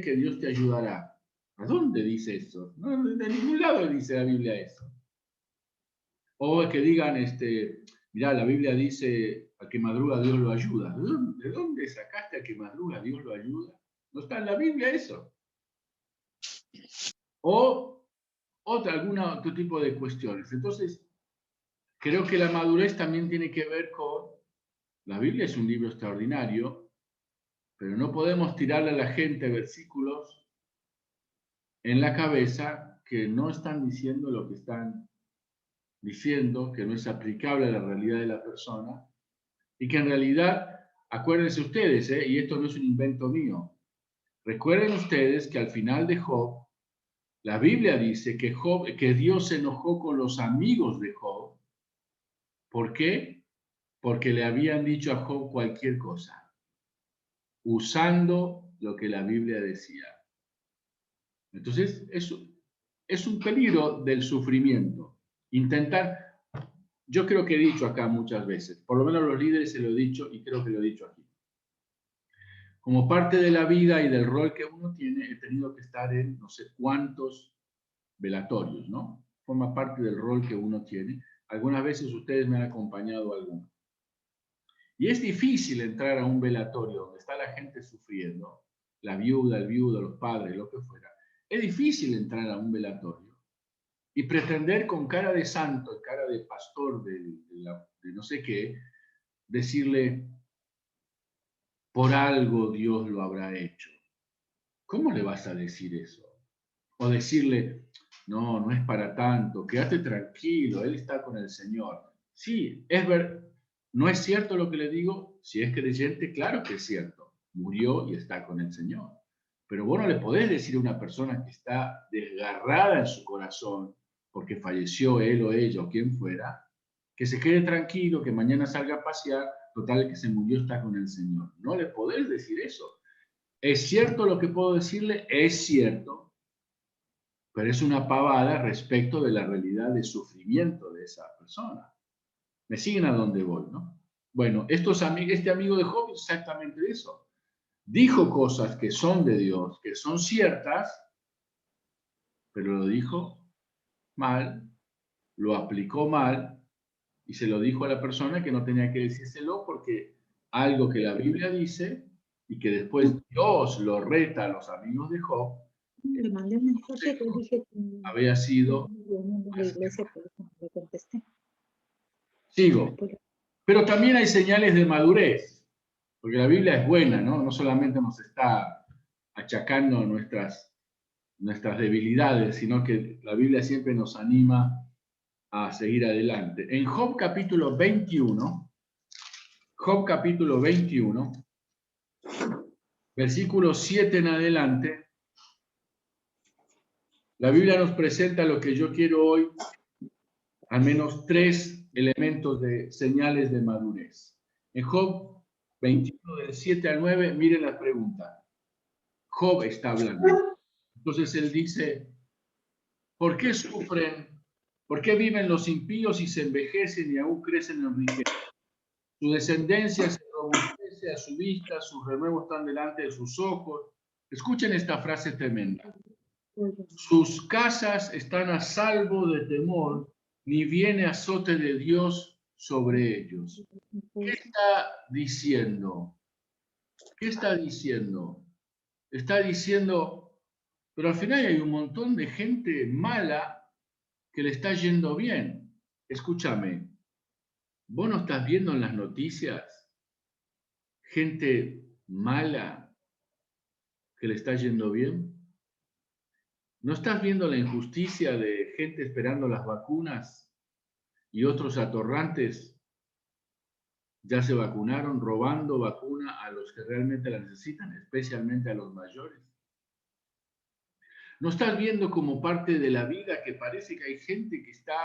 que Dios te ayudará. ¿A dónde dice eso? No, de ningún lado dice la Biblia eso. O que digan, mirá, la Biblia dice, al que madruga Dios lo ayuda. ¿De dónde sacaste al que madruga Dios lo ayuda? No está en la Biblia eso. O algún otro tipo de cuestiones. Entonces, creo que la madurez también tiene que ver con, la Biblia es un libro extraordinario, pero no podemos tirarle a la gente versículos en la cabeza que no están diciendo lo que están diciendo, que no es aplicable a la realidad de la persona, y que en realidad, acuérdense ustedes, y esto no es un invento mío, recuerden ustedes que al final de Job, la Biblia dice que Dios se enojó con los amigos de Job. ¿Por qué? Porque le habían dicho a Job cualquier cosa, usando lo que la Biblia decía. Entonces, es un peligro del sufrimiento. Intentar, yo creo que he dicho acá muchas veces, por lo menos los líderes se lo he dicho y creo que lo he dicho aquí. Como parte de la vida y del rol que uno tiene, he tenido que estar en no sé cuántos velatorios, ¿no? Forma parte del rol que uno tiene. Algunas veces ustedes me han acompañado a alguno. Y es difícil entrar a un velatorio donde está la gente sufriendo, la viuda, el viudo, los padres, lo que fuera. Es difícil entrar a un velatorio y pretender con cara de santo, cara de pastor, de no sé qué, decirle, por algo Dios lo habrá hecho. ¿Cómo le vas a decir eso? O decirle, no, no es para tanto, quédate tranquilo, Él está con el Señor. Sí, no es cierto lo que le digo, si es creyente, claro que es cierto, murió y está con el Señor. Pero vos no le podés decir a una persona que está desgarrada en su corazón porque falleció él o ella o quien fuera, que se quede tranquilo, que mañana salga a pasear, total que se murió está con el Señor. No le podés decir eso. ¿Es cierto lo que puedo decirle? Es cierto, pero es una pavada respecto de la realidad de sufrimiento de esa persona. ¿Me siguen a dónde voy, no? Bueno, este amigo de Job es exactamente eso. Dijo cosas que son de Dios, que son ciertas, pero lo dijo mal, lo aplicó mal y se lo dijo a la persona que no tenía que decírselo porque algo que la Biblia dice y que después Dios lo reta a los amigos de Job, Le mandé un mensaje que dije que había sido... de la iglesia, pero no le contesté. Sigo. Pero también hay señales de madurez, porque la Biblia es buena, ¿no? No solamente nos está achacando nuestras debilidades, sino que la Biblia siempre nos anima a seguir adelante. En Job capítulo 21, versículo 7 en adelante, La Biblia nos presenta lo que yo quiero hoy, al menos 3 elementos de señales de madurez. En Job 21, del 7 al 9, miren la pregunta. Job está hablando. Entonces él dice, ¿por qué sufren? ¿Por qué viven los impíos y se envejecen y aún crecen en riqueza? Su descendencia se robustece a su vista, sus renuevos están delante de sus ojos. Escuchen esta frase tremenda. Sus casas están a salvo de temor, ni viene azote de Dios sobre ellos. ¿Qué está diciendo? ¿Qué está diciendo? Está diciendo, pero al final hay un montón de gente mala que le está yendo bien. Escúchame, ¿vos no estás viendo en las noticias gente mala que le está yendo bien? ¿No estás viendo la injusticia de gente esperando las vacunas y otros atorrantes ya se vacunaron, robando vacuna a los que realmente la necesitan, especialmente a los mayores? ¿No estás viendo como parte de la vida que parece que hay gente que está,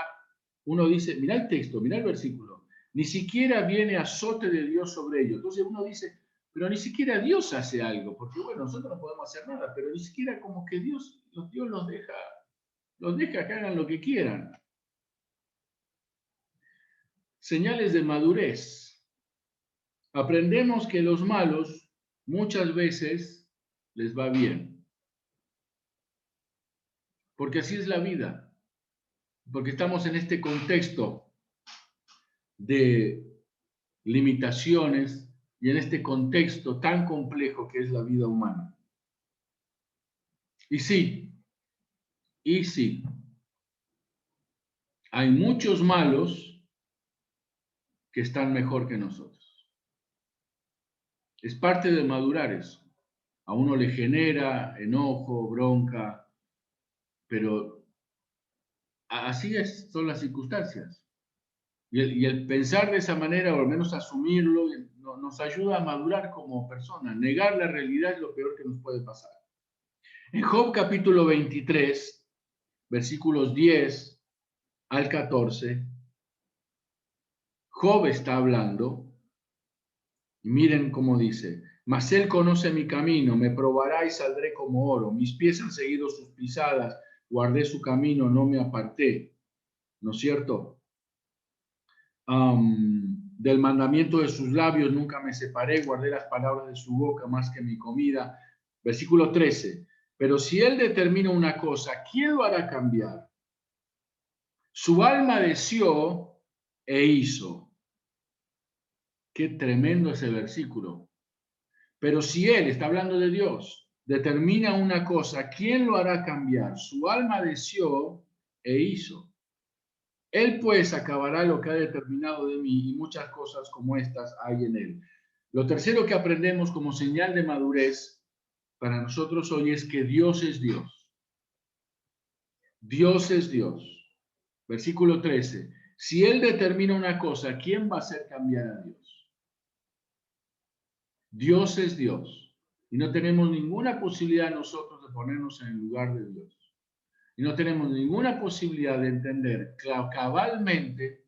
uno dice, mira el texto, mira el versículo, ni siquiera viene azote de Dios sobre ellos? Entonces uno dice, pero ni siquiera Dios hace algo, porque bueno, nosotros no podemos hacer nada, pero ni siquiera como que Dios los deja que hagan lo que quieran. Señales de madurez. Aprendemos que los malos muchas veces les va bien, porque así es la vida, porque estamos en este contexto de limitaciones y en este contexto tan complejo que es la vida humana. Y sí, hay muchos malos que están mejor que nosotros. Es parte de madurar eso. A uno le genera enojo, bronca, pero así son las circunstancias. Y el pensar de esa manera, o al menos asumirlo, nos ayuda a madurar como personas. Negar la realidad es lo peor que nos puede pasar. En Job capítulo 23, versículos 10 al 14, Job está hablando, y miren cómo dice, mas él conoce mi camino, me probará y saldré como oro, mis pies han seguido sus pisadas, guardé su camino, no me aparté, ¿no es cierto? Del mandamiento de sus labios nunca me separé, guardé las palabras de su boca más que mi comida. Versículo 13, pero si él determina una cosa, ¿quién lo hará cambiar? Su alma deseó e hizo. Qué tremendo ese versículo. Pero si él, está hablando de Dios, determina una cosa, ¿quién lo hará cambiar? Su alma deseó e hizo. Él pues acabará lo que ha determinado de mí, y muchas cosas como estas hay en él. Lo tercero que aprendemos como señal de madurez para nosotros hoy es que Dios es Dios. Dios es Dios. Versículo 13. Si Él determina una cosa, ¿quién va a hacer cambiar a Dios? Dios es Dios. Y no tenemos ninguna posibilidad nosotros de ponernos en el lugar de Dios. Y no tenemos ninguna posibilidad de entender cabalmente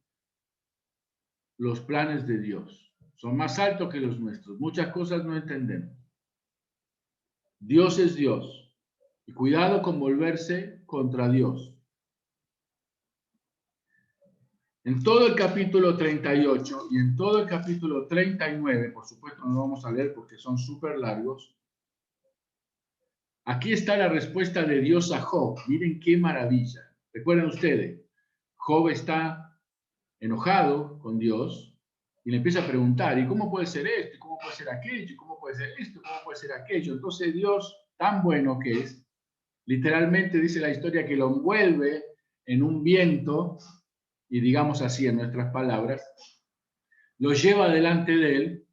los planes de Dios. Son más altos que los nuestros. Muchas cosas no entendemos. Dios es Dios. Y cuidado con volverse contra Dios. En todo el capítulo 38 y en todo el capítulo 39, por supuesto no lo vamos a leer porque son súper largos, aquí está la respuesta de Dios a Job. Miren qué maravilla. Recuerden ustedes, Job está enojado con Dios y le empieza a preguntar, ¿y cómo puede ser esto? ¿Y cómo puede ser aquello? ¿Y cómo puede ser esto? ¿Cómo puede ser aquello? Entonces Dios, tan bueno que es, literalmente dice la historia que lo envuelve en un viento, y digamos así en nuestras palabras, lo lleva delante de él,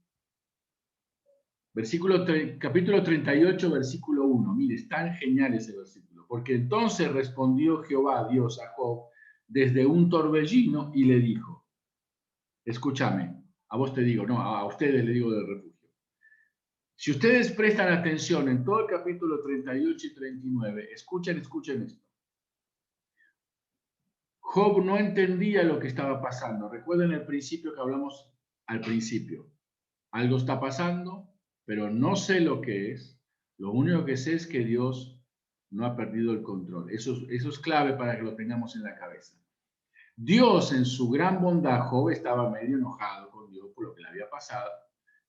capítulo 38, versículo 1. Mire, es tan genial ese versículo. Porque entonces respondió Jehová, Dios, a Job, desde un torbellino y le dijo, escúchame, a vos te digo, no, a ustedes le digo del refugio. Si ustedes prestan atención en todo el capítulo 38 y 39, escuchen esto. Job no entendía lo que estaba pasando. Recuerden el principio que hablamos al principio. Algo está pasando, pero no sé lo que es. Lo único que sé es que Dios no ha perdido el control. Eso es clave para que lo tengamos en la cabeza. Dios, en su gran bondad, Job estaba medio enojado con Dios por lo que le había pasado.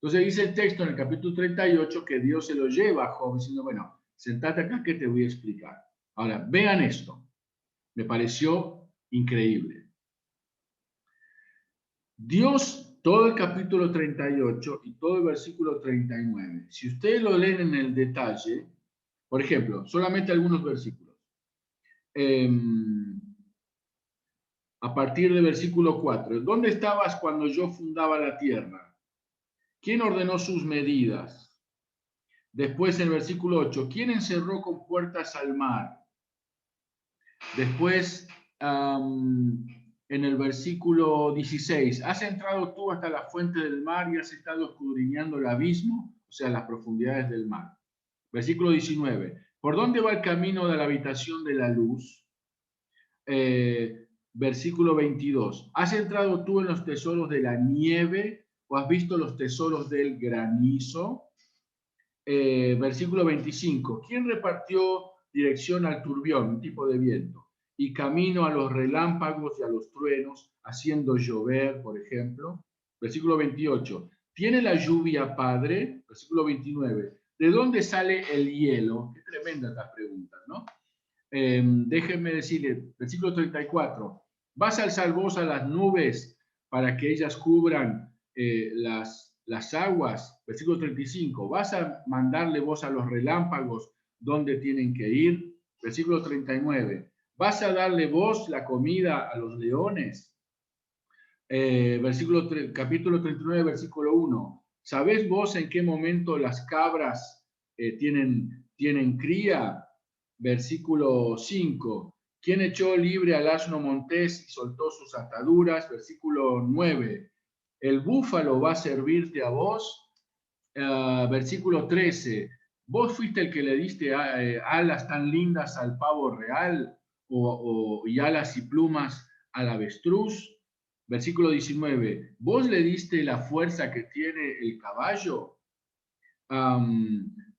Entonces dice el texto en el capítulo 38 que Dios se lo lleva a Job diciendo, bueno, sentate acá que te voy a explicar. Ahora, vean esto. Me pareció increíble. Dios, todo el capítulo 38 y todo el versículo 39, si ustedes lo leen en el detalle, por ejemplo, solamente algunos versículos. A partir del versículo 4, ¿dónde estabas cuando yo fundaba la tierra? ¿Quién ordenó sus medidas? Después en el versículo 8, ¿quién encerró con puertas al mar? Después, en el versículo 16, ¿has entrado tú hasta la fuente del mar y has estado escudriñando el abismo? O sea, las profundidades del mar. Versículo 19, ¿por dónde va el camino de la habitación de la luz? Versículo 22, ¿has entrado tú en los tesoros de la nieve o has visto los tesoros del granizo? Versículo 25, ¿quién repartió dirección al turbión, un tipo de viento, y camino a los relámpagos y a los truenos, haciendo llover, por ejemplo? Versículo 28, ¿tiene la lluvia padre? Versículo 29, ¿de dónde sale el hielo? Qué tremenda estas preguntas, ¿no? Déjenme decirle, versículo 34, ¿vas a alzar vos a las nubes para que ellas cubran las aguas? Versículo 35, ¿vas a mandarle vos a los relámpagos donde tienen que ir? Versículo 39, ¿vas a darle vos la comida a los leones? Capítulo 39, versículo 1, ¿sabés vos en qué momento las cabras tienen cría? Versículo 5, ¿quién echó libre al asno montés y soltó sus ataduras? Versículo 9, ¿el búfalo va a servirte a vos? Versículo 13, ¿vos fuiste el que le diste alas tan lindas al pavo real y alas y plumas al avestruz? Versículo 19, ¿vos le diste la fuerza que tiene el caballo?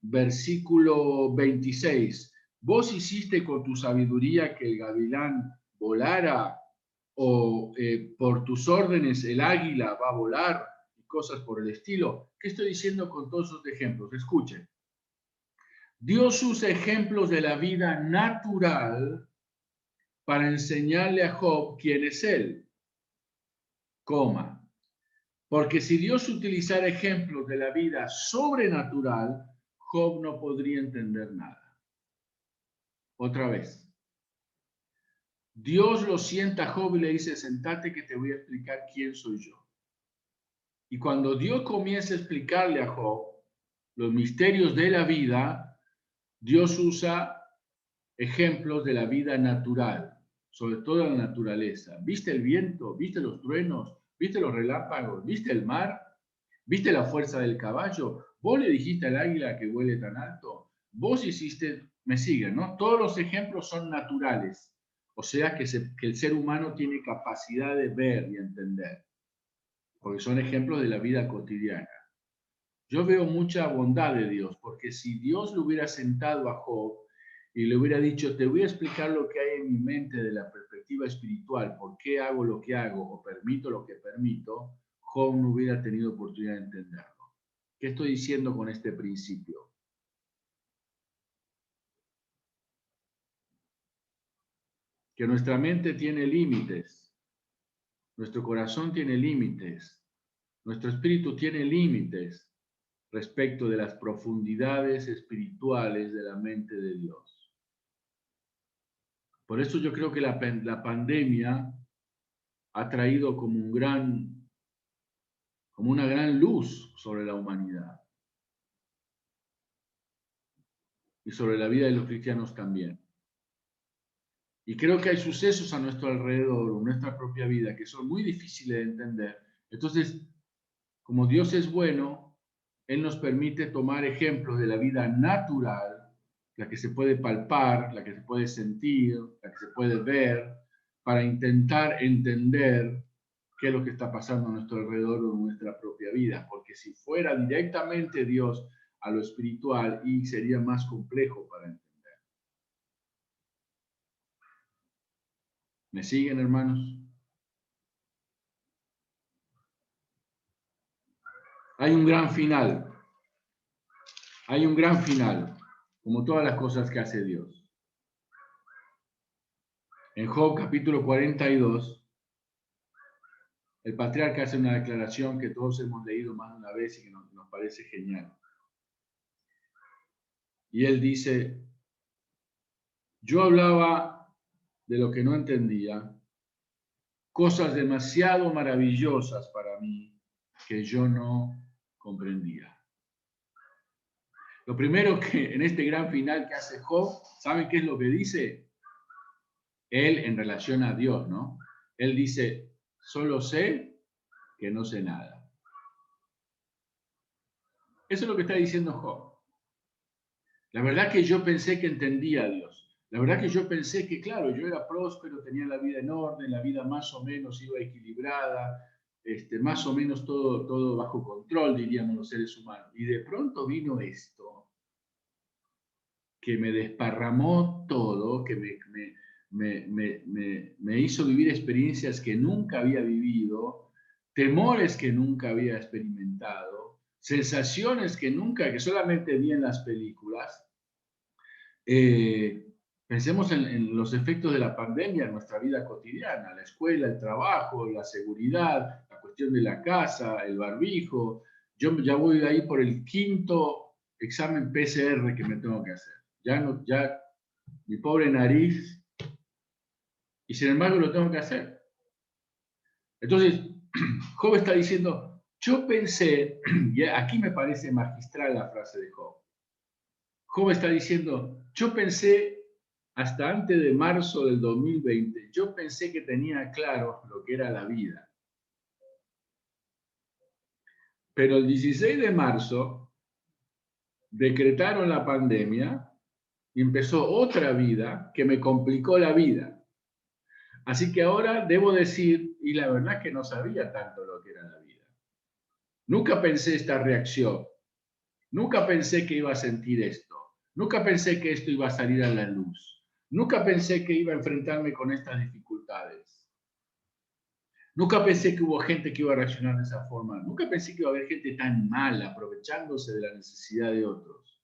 Versículo 26, ¿vos hiciste con tu sabiduría que el gavilán volara? ¿O por tus órdenes el águila va a volar? Y cosas por el estilo. ¿Qué estoy diciendo con todos esos ejemplos? Escuchen. Dios usa ejemplos de la vida natural para enseñarle a Job quién es él. Coma. Porque si Dios utilizara ejemplos de la vida sobrenatural, Job no podría entender nada. Otra vez. Dios lo sienta a Job y le dice, sentate que te voy a explicar quién soy yo. Y cuando Dios comienza a explicarle a Job los misterios de la vida, Dios usa ejemplos de la vida natural, sobre todo la naturaleza. ¿Viste el viento? ¿Viste los truenos? ¿Viste los relámpagos? ¿Viste el mar? ¿Viste la fuerza del caballo? ¿Vos le dijiste al águila que vuele tan alto? Vos hiciste, me siguen, ¿no? Todos los ejemplos son naturales, o sea que el ser humano tiene capacidad de ver y entender, porque son ejemplos de la vida cotidiana. Yo veo mucha bondad de Dios, porque si Dios le hubiera sentado a Job y le hubiera dicho, te voy a explicar lo que hay en mi mente de la perspectiva espiritual, por qué hago lo que hago o permito lo que permito, Job no hubiera tenido oportunidad de entenderlo. ¿Qué estoy diciendo con este principio? Que nuestra mente tiene límites, nuestro corazón tiene límites, nuestro espíritu tiene límites respecto de las profundidades espirituales de la mente de Dios. Por eso yo creo que la pandemia ha traído como una gran luz sobre la humanidad y sobre la vida de los cristianos también. Y creo que hay sucesos a nuestro alrededor, en nuestra propia vida, que son muy difíciles de entender. Entonces, como Dios es bueno, Él nos permite tomar ejemplos de la vida natural, la que se puede palpar, la que se puede sentir, la que se puede ver, para intentar entender qué es lo que está pasando a nuestro alrededor o en nuestra propia vida, porque si fuera directamente Dios a lo espiritual, y sería más complejo para entender. ¿Me siguen, hermanos? Hay un gran final. Hay un gran final, como todas las cosas que hace Dios. En Job capítulo 42, el patriarca hace una declaración que todos hemos leído más de una vez y que nos parece genial. Y él dice, yo hablaba de lo que no entendía, cosas demasiado maravillosas para mí que yo no comprendía. Lo primero que en este gran final que hace Job, ¿saben qué es lo que dice? Él en relación a Dios, ¿no? Él dice, solo sé que no sé nada. Eso es lo que está diciendo Job. La verdad que yo pensé que entendía a Dios. La verdad que yo pensé que, claro, yo era próspero, tenía la vida en orden, la vida más o menos iba equilibrada, más o menos todo bajo control, diríamos los seres humanos. Y de pronto vino esto, que me desparramó todo, que me hizo vivir experiencias que nunca había vivido, temores que nunca había experimentado, sensaciones que solamente vi en las películas. Pensemos en los efectos de la pandemia en nuestra vida cotidiana, la escuela, el trabajo, la seguridad, la cuestión de la casa, el barbijo. Yo ya voy ahí por el quinto examen PCR que me tengo que hacer. Ya mi pobre nariz, y sin embargo lo tengo que hacer. Entonces, Job está diciendo, yo pensé, y aquí me parece magistral la frase de Job. Job está diciendo, yo pensé hasta antes de marzo del 2020, yo pensé que tenía claro lo que era la vida. Pero el 16 de marzo decretaron la pandemia y empezó otra vida que me complicó la vida. Así que ahora debo decir, y la verdad es que no sabía tanto lo que era la vida. Nunca pensé esta reacción. Nunca pensé que iba a sentir esto. Nunca pensé que esto iba a salir a la luz. Nunca pensé que iba a enfrentarme con estas dificultades. Nunca pensé que hubo gente que iba a reaccionar de esa forma. Nunca pensé que iba a haber gente tan mala, aprovechándose de la necesidad de otros.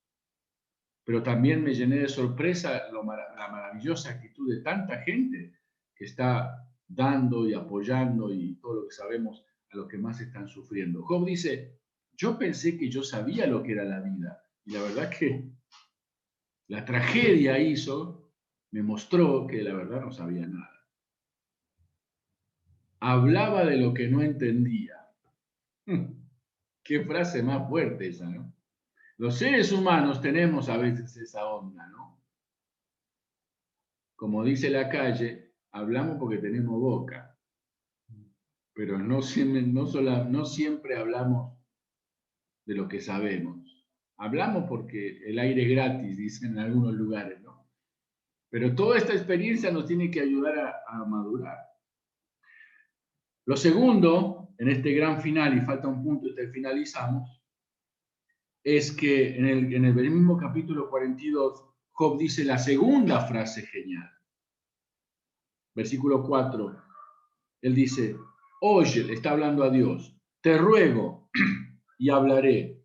Pero también me llené de sorpresa la maravillosa actitud de tanta gente que está dando y apoyando y todo lo que sabemos a los que más están sufriendo. Job dice, yo pensé que yo sabía lo que era la vida. Y la verdad que la tragedia me mostró que la verdad no sabía nada. Hablaba de lo que no entendía. Qué frase más fuerte esa, ¿no? Los seres humanos tenemos a veces esa onda, ¿no? Como dice la calle, hablamos porque tenemos boca, pero no siempre hablamos de lo que sabemos. Hablamos porque el aire es gratis, dicen en algunos lugares, ¿no? Pero toda esta experiencia nos tiene que ayudar a madurar. Lo segundo, en este gran final, y falta un punto y finalizamos, es que en el mismo capítulo 42, Job dice la segunda frase genial. Versículo 4, él dice, oye, le está hablando a Dios, te ruego y hablaré,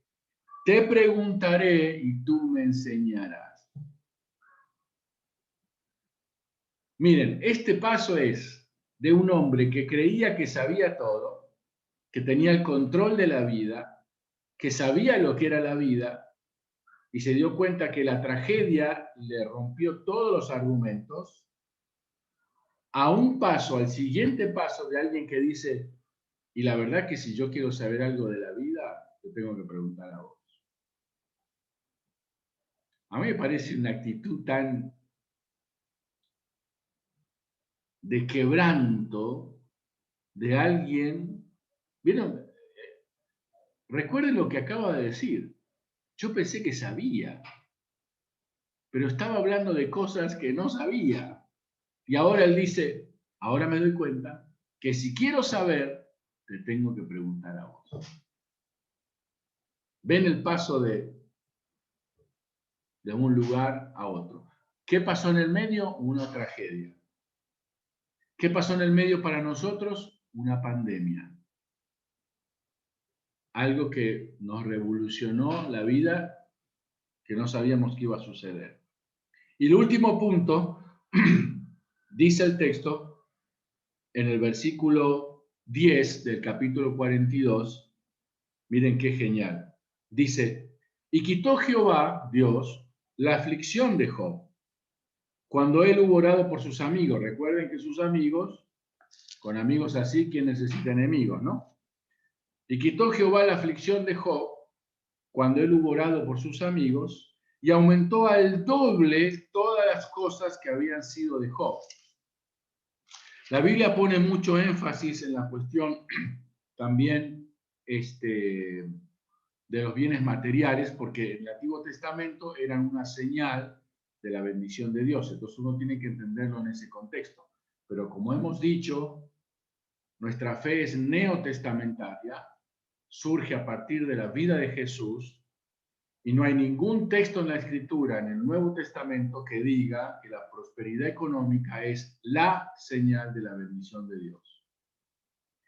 te preguntaré y tú me enseñarás. Miren, este paso es de un hombre que creía que sabía todo, que tenía el control de la vida, que sabía lo que era la vida, y se dio cuenta que la tragedia le rompió todos los argumentos, a un paso, al siguiente paso de alguien que dice, y la verdad que si yo quiero saber algo de la vida, te tengo que preguntar a vos. A mí me parece una actitud tan de quebranto de alguien. ¿Vieron? Recuerden lo que acaba de decir. Yo pensé que sabía, pero estaba hablando de cosas que no sabía. Y ahora él dice, ahora me doy cuenta que si quiero saber, te tengo que preguntar a vos. Ven el paso de un lugar a otro. ¿Qué pasó en el medio? Una tragedia. ¿Qué pasó en el medio para nosotros? Una pandemia. Algo que nos revolucionó la vida, que no sabíamos que iba a suceder. Y el último punto, dice el texto, en el versículo 10 del capítulo 42, miren qué genial. Dice, y quitó Jehová, Dios, la aflicción de Job, cuando él hubo orado por sus amigos. Recuerden que sus amigos, con amigos así, ¿quién necesita enemigos, no? Y quitó Jehová la aflicción de Job, cuando él hubo orado por sus amigos, y aumentó al doble todas las cosas que habían sido de Job. La Biblia pone mucho énfasis en la cuestión también de los bienes materiales, porque en el Antiguo Testamento eran una señal de la bendición de Dios. Entonces uno tiene que entenderlo en ese contexto. Pero como hemos dicho, nuestra fe es neotestamentaria, surge a partir de la vida de Jesús, y no hay ningún texto en la Escritura, en el Nuevo Testamento, que diga que la prosperidad económica es la señal de la bendición de Dios.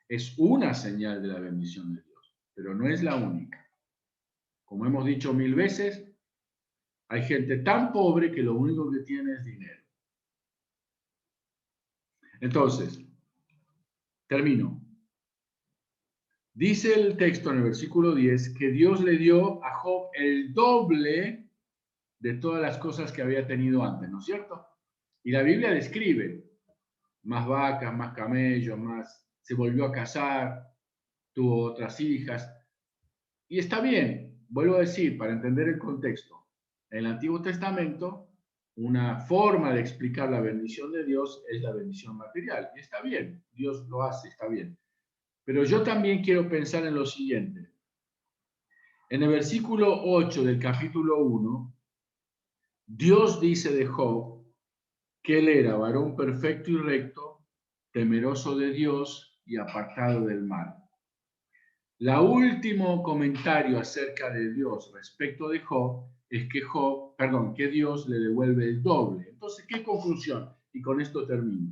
Es una señal de la bendición de Dios, pero no es la única. Como hemos dicho 1000 veces, hay gente tan pobre que lo único que tiene es dinero. Entonces, termino. Dice el texto en el versículo 10 que Dios le dio a Job el doble de todas las cosas que había tenido antes, ¿no es cierto? Y la Biblia describe más vacas, más camellos, se volvió a casar, tuvo otras hijas. Y está bien, vuelvo a decir, para entender el contexto. En el Antiguo Testamento, una forma de explicar la bendición de Dios es la bendición material. Y está bien, Dios lo hace, está bien. Pero yo también quiero pensar en lo siguiente. En el versículo 8 del capítulo 1, Dios dice de Job que él era varón perfecto y recto, temeroso de Dios y apartado del mal. El último comentario acerca de Dios respecto de Job es que Dios le devuelve el doble. Entonces, ¿qué conclusión? Y con esto termino.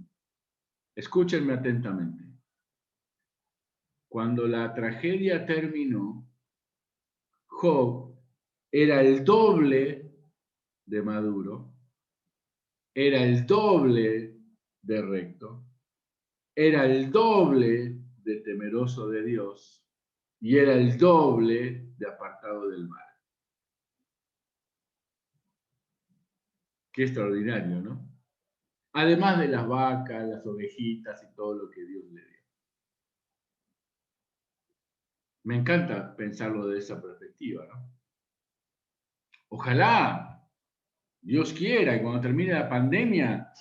Escúchenme atentamente. Cuando la tragedia terminó, Job era el doble de maduro, era el doble de recto, era el doble de temeroso de Dios y era el doble de apartado del mal. Qué extraordinario, ¿no? Además de las vacas, las ovejitas y todo lo que Dios le dio. Me encanta pensarlo de esa perspectiva, ¿no? Ojalá, Dios quiera, y cuando termine la pandemia,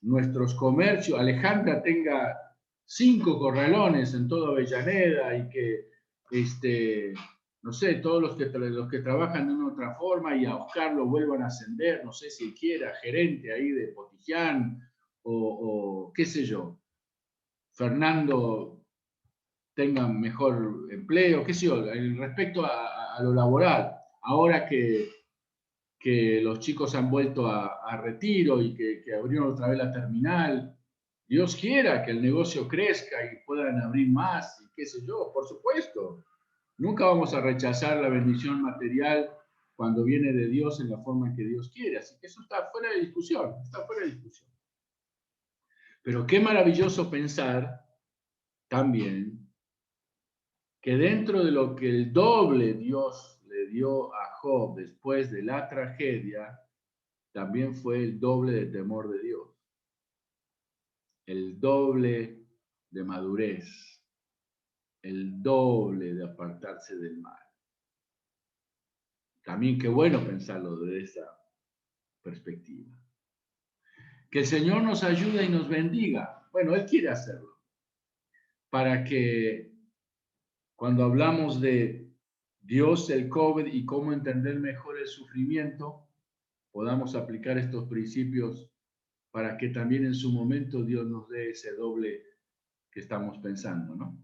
nuestros comercios, Alejandra tenga 5 corralones en toda Avellaneda y que, no sé, todos los que trabajan de una otra forma y a Oscar lo vuelvan a ascender, no sé si quiera, gerente ahí de Potiján o qué sé yo, Fernando tenga mejor empleo, qué sé yo, respecto a lo laboral. Ahora que los chicos han vuelto a retiro y que abrieron otra vez la terminal. Dios quiera que el negocio crezca y puedan abrir más y qué sé yo, por supuesto. Nunca vamos a rechazar la bendición material cuando viene de Dios en la forma en que Dios quiere. Así que eso está fuera de discusión, está fuera de discusión. Pero qué maravilloso pensar también que dentro de lo que el doble Dios le dio a Job después de la tragedia, también fue el doble de temor de Dios, el doble de madurez, el doble de apartarse del mal. También qué bueno pensarlo desde esa perspectiva. Que el Señor nos ayude y nos bendiga. Bueno, Él quiere hacerlo. Para que cuando hablamos de Dios, el COVID y cómo entender mejor el sufrimiento, podamos aplicar estos principios para que también en su momento Dios nos dé ese doble que estamos pensando, ¿no?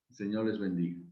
El Señor les bendiga.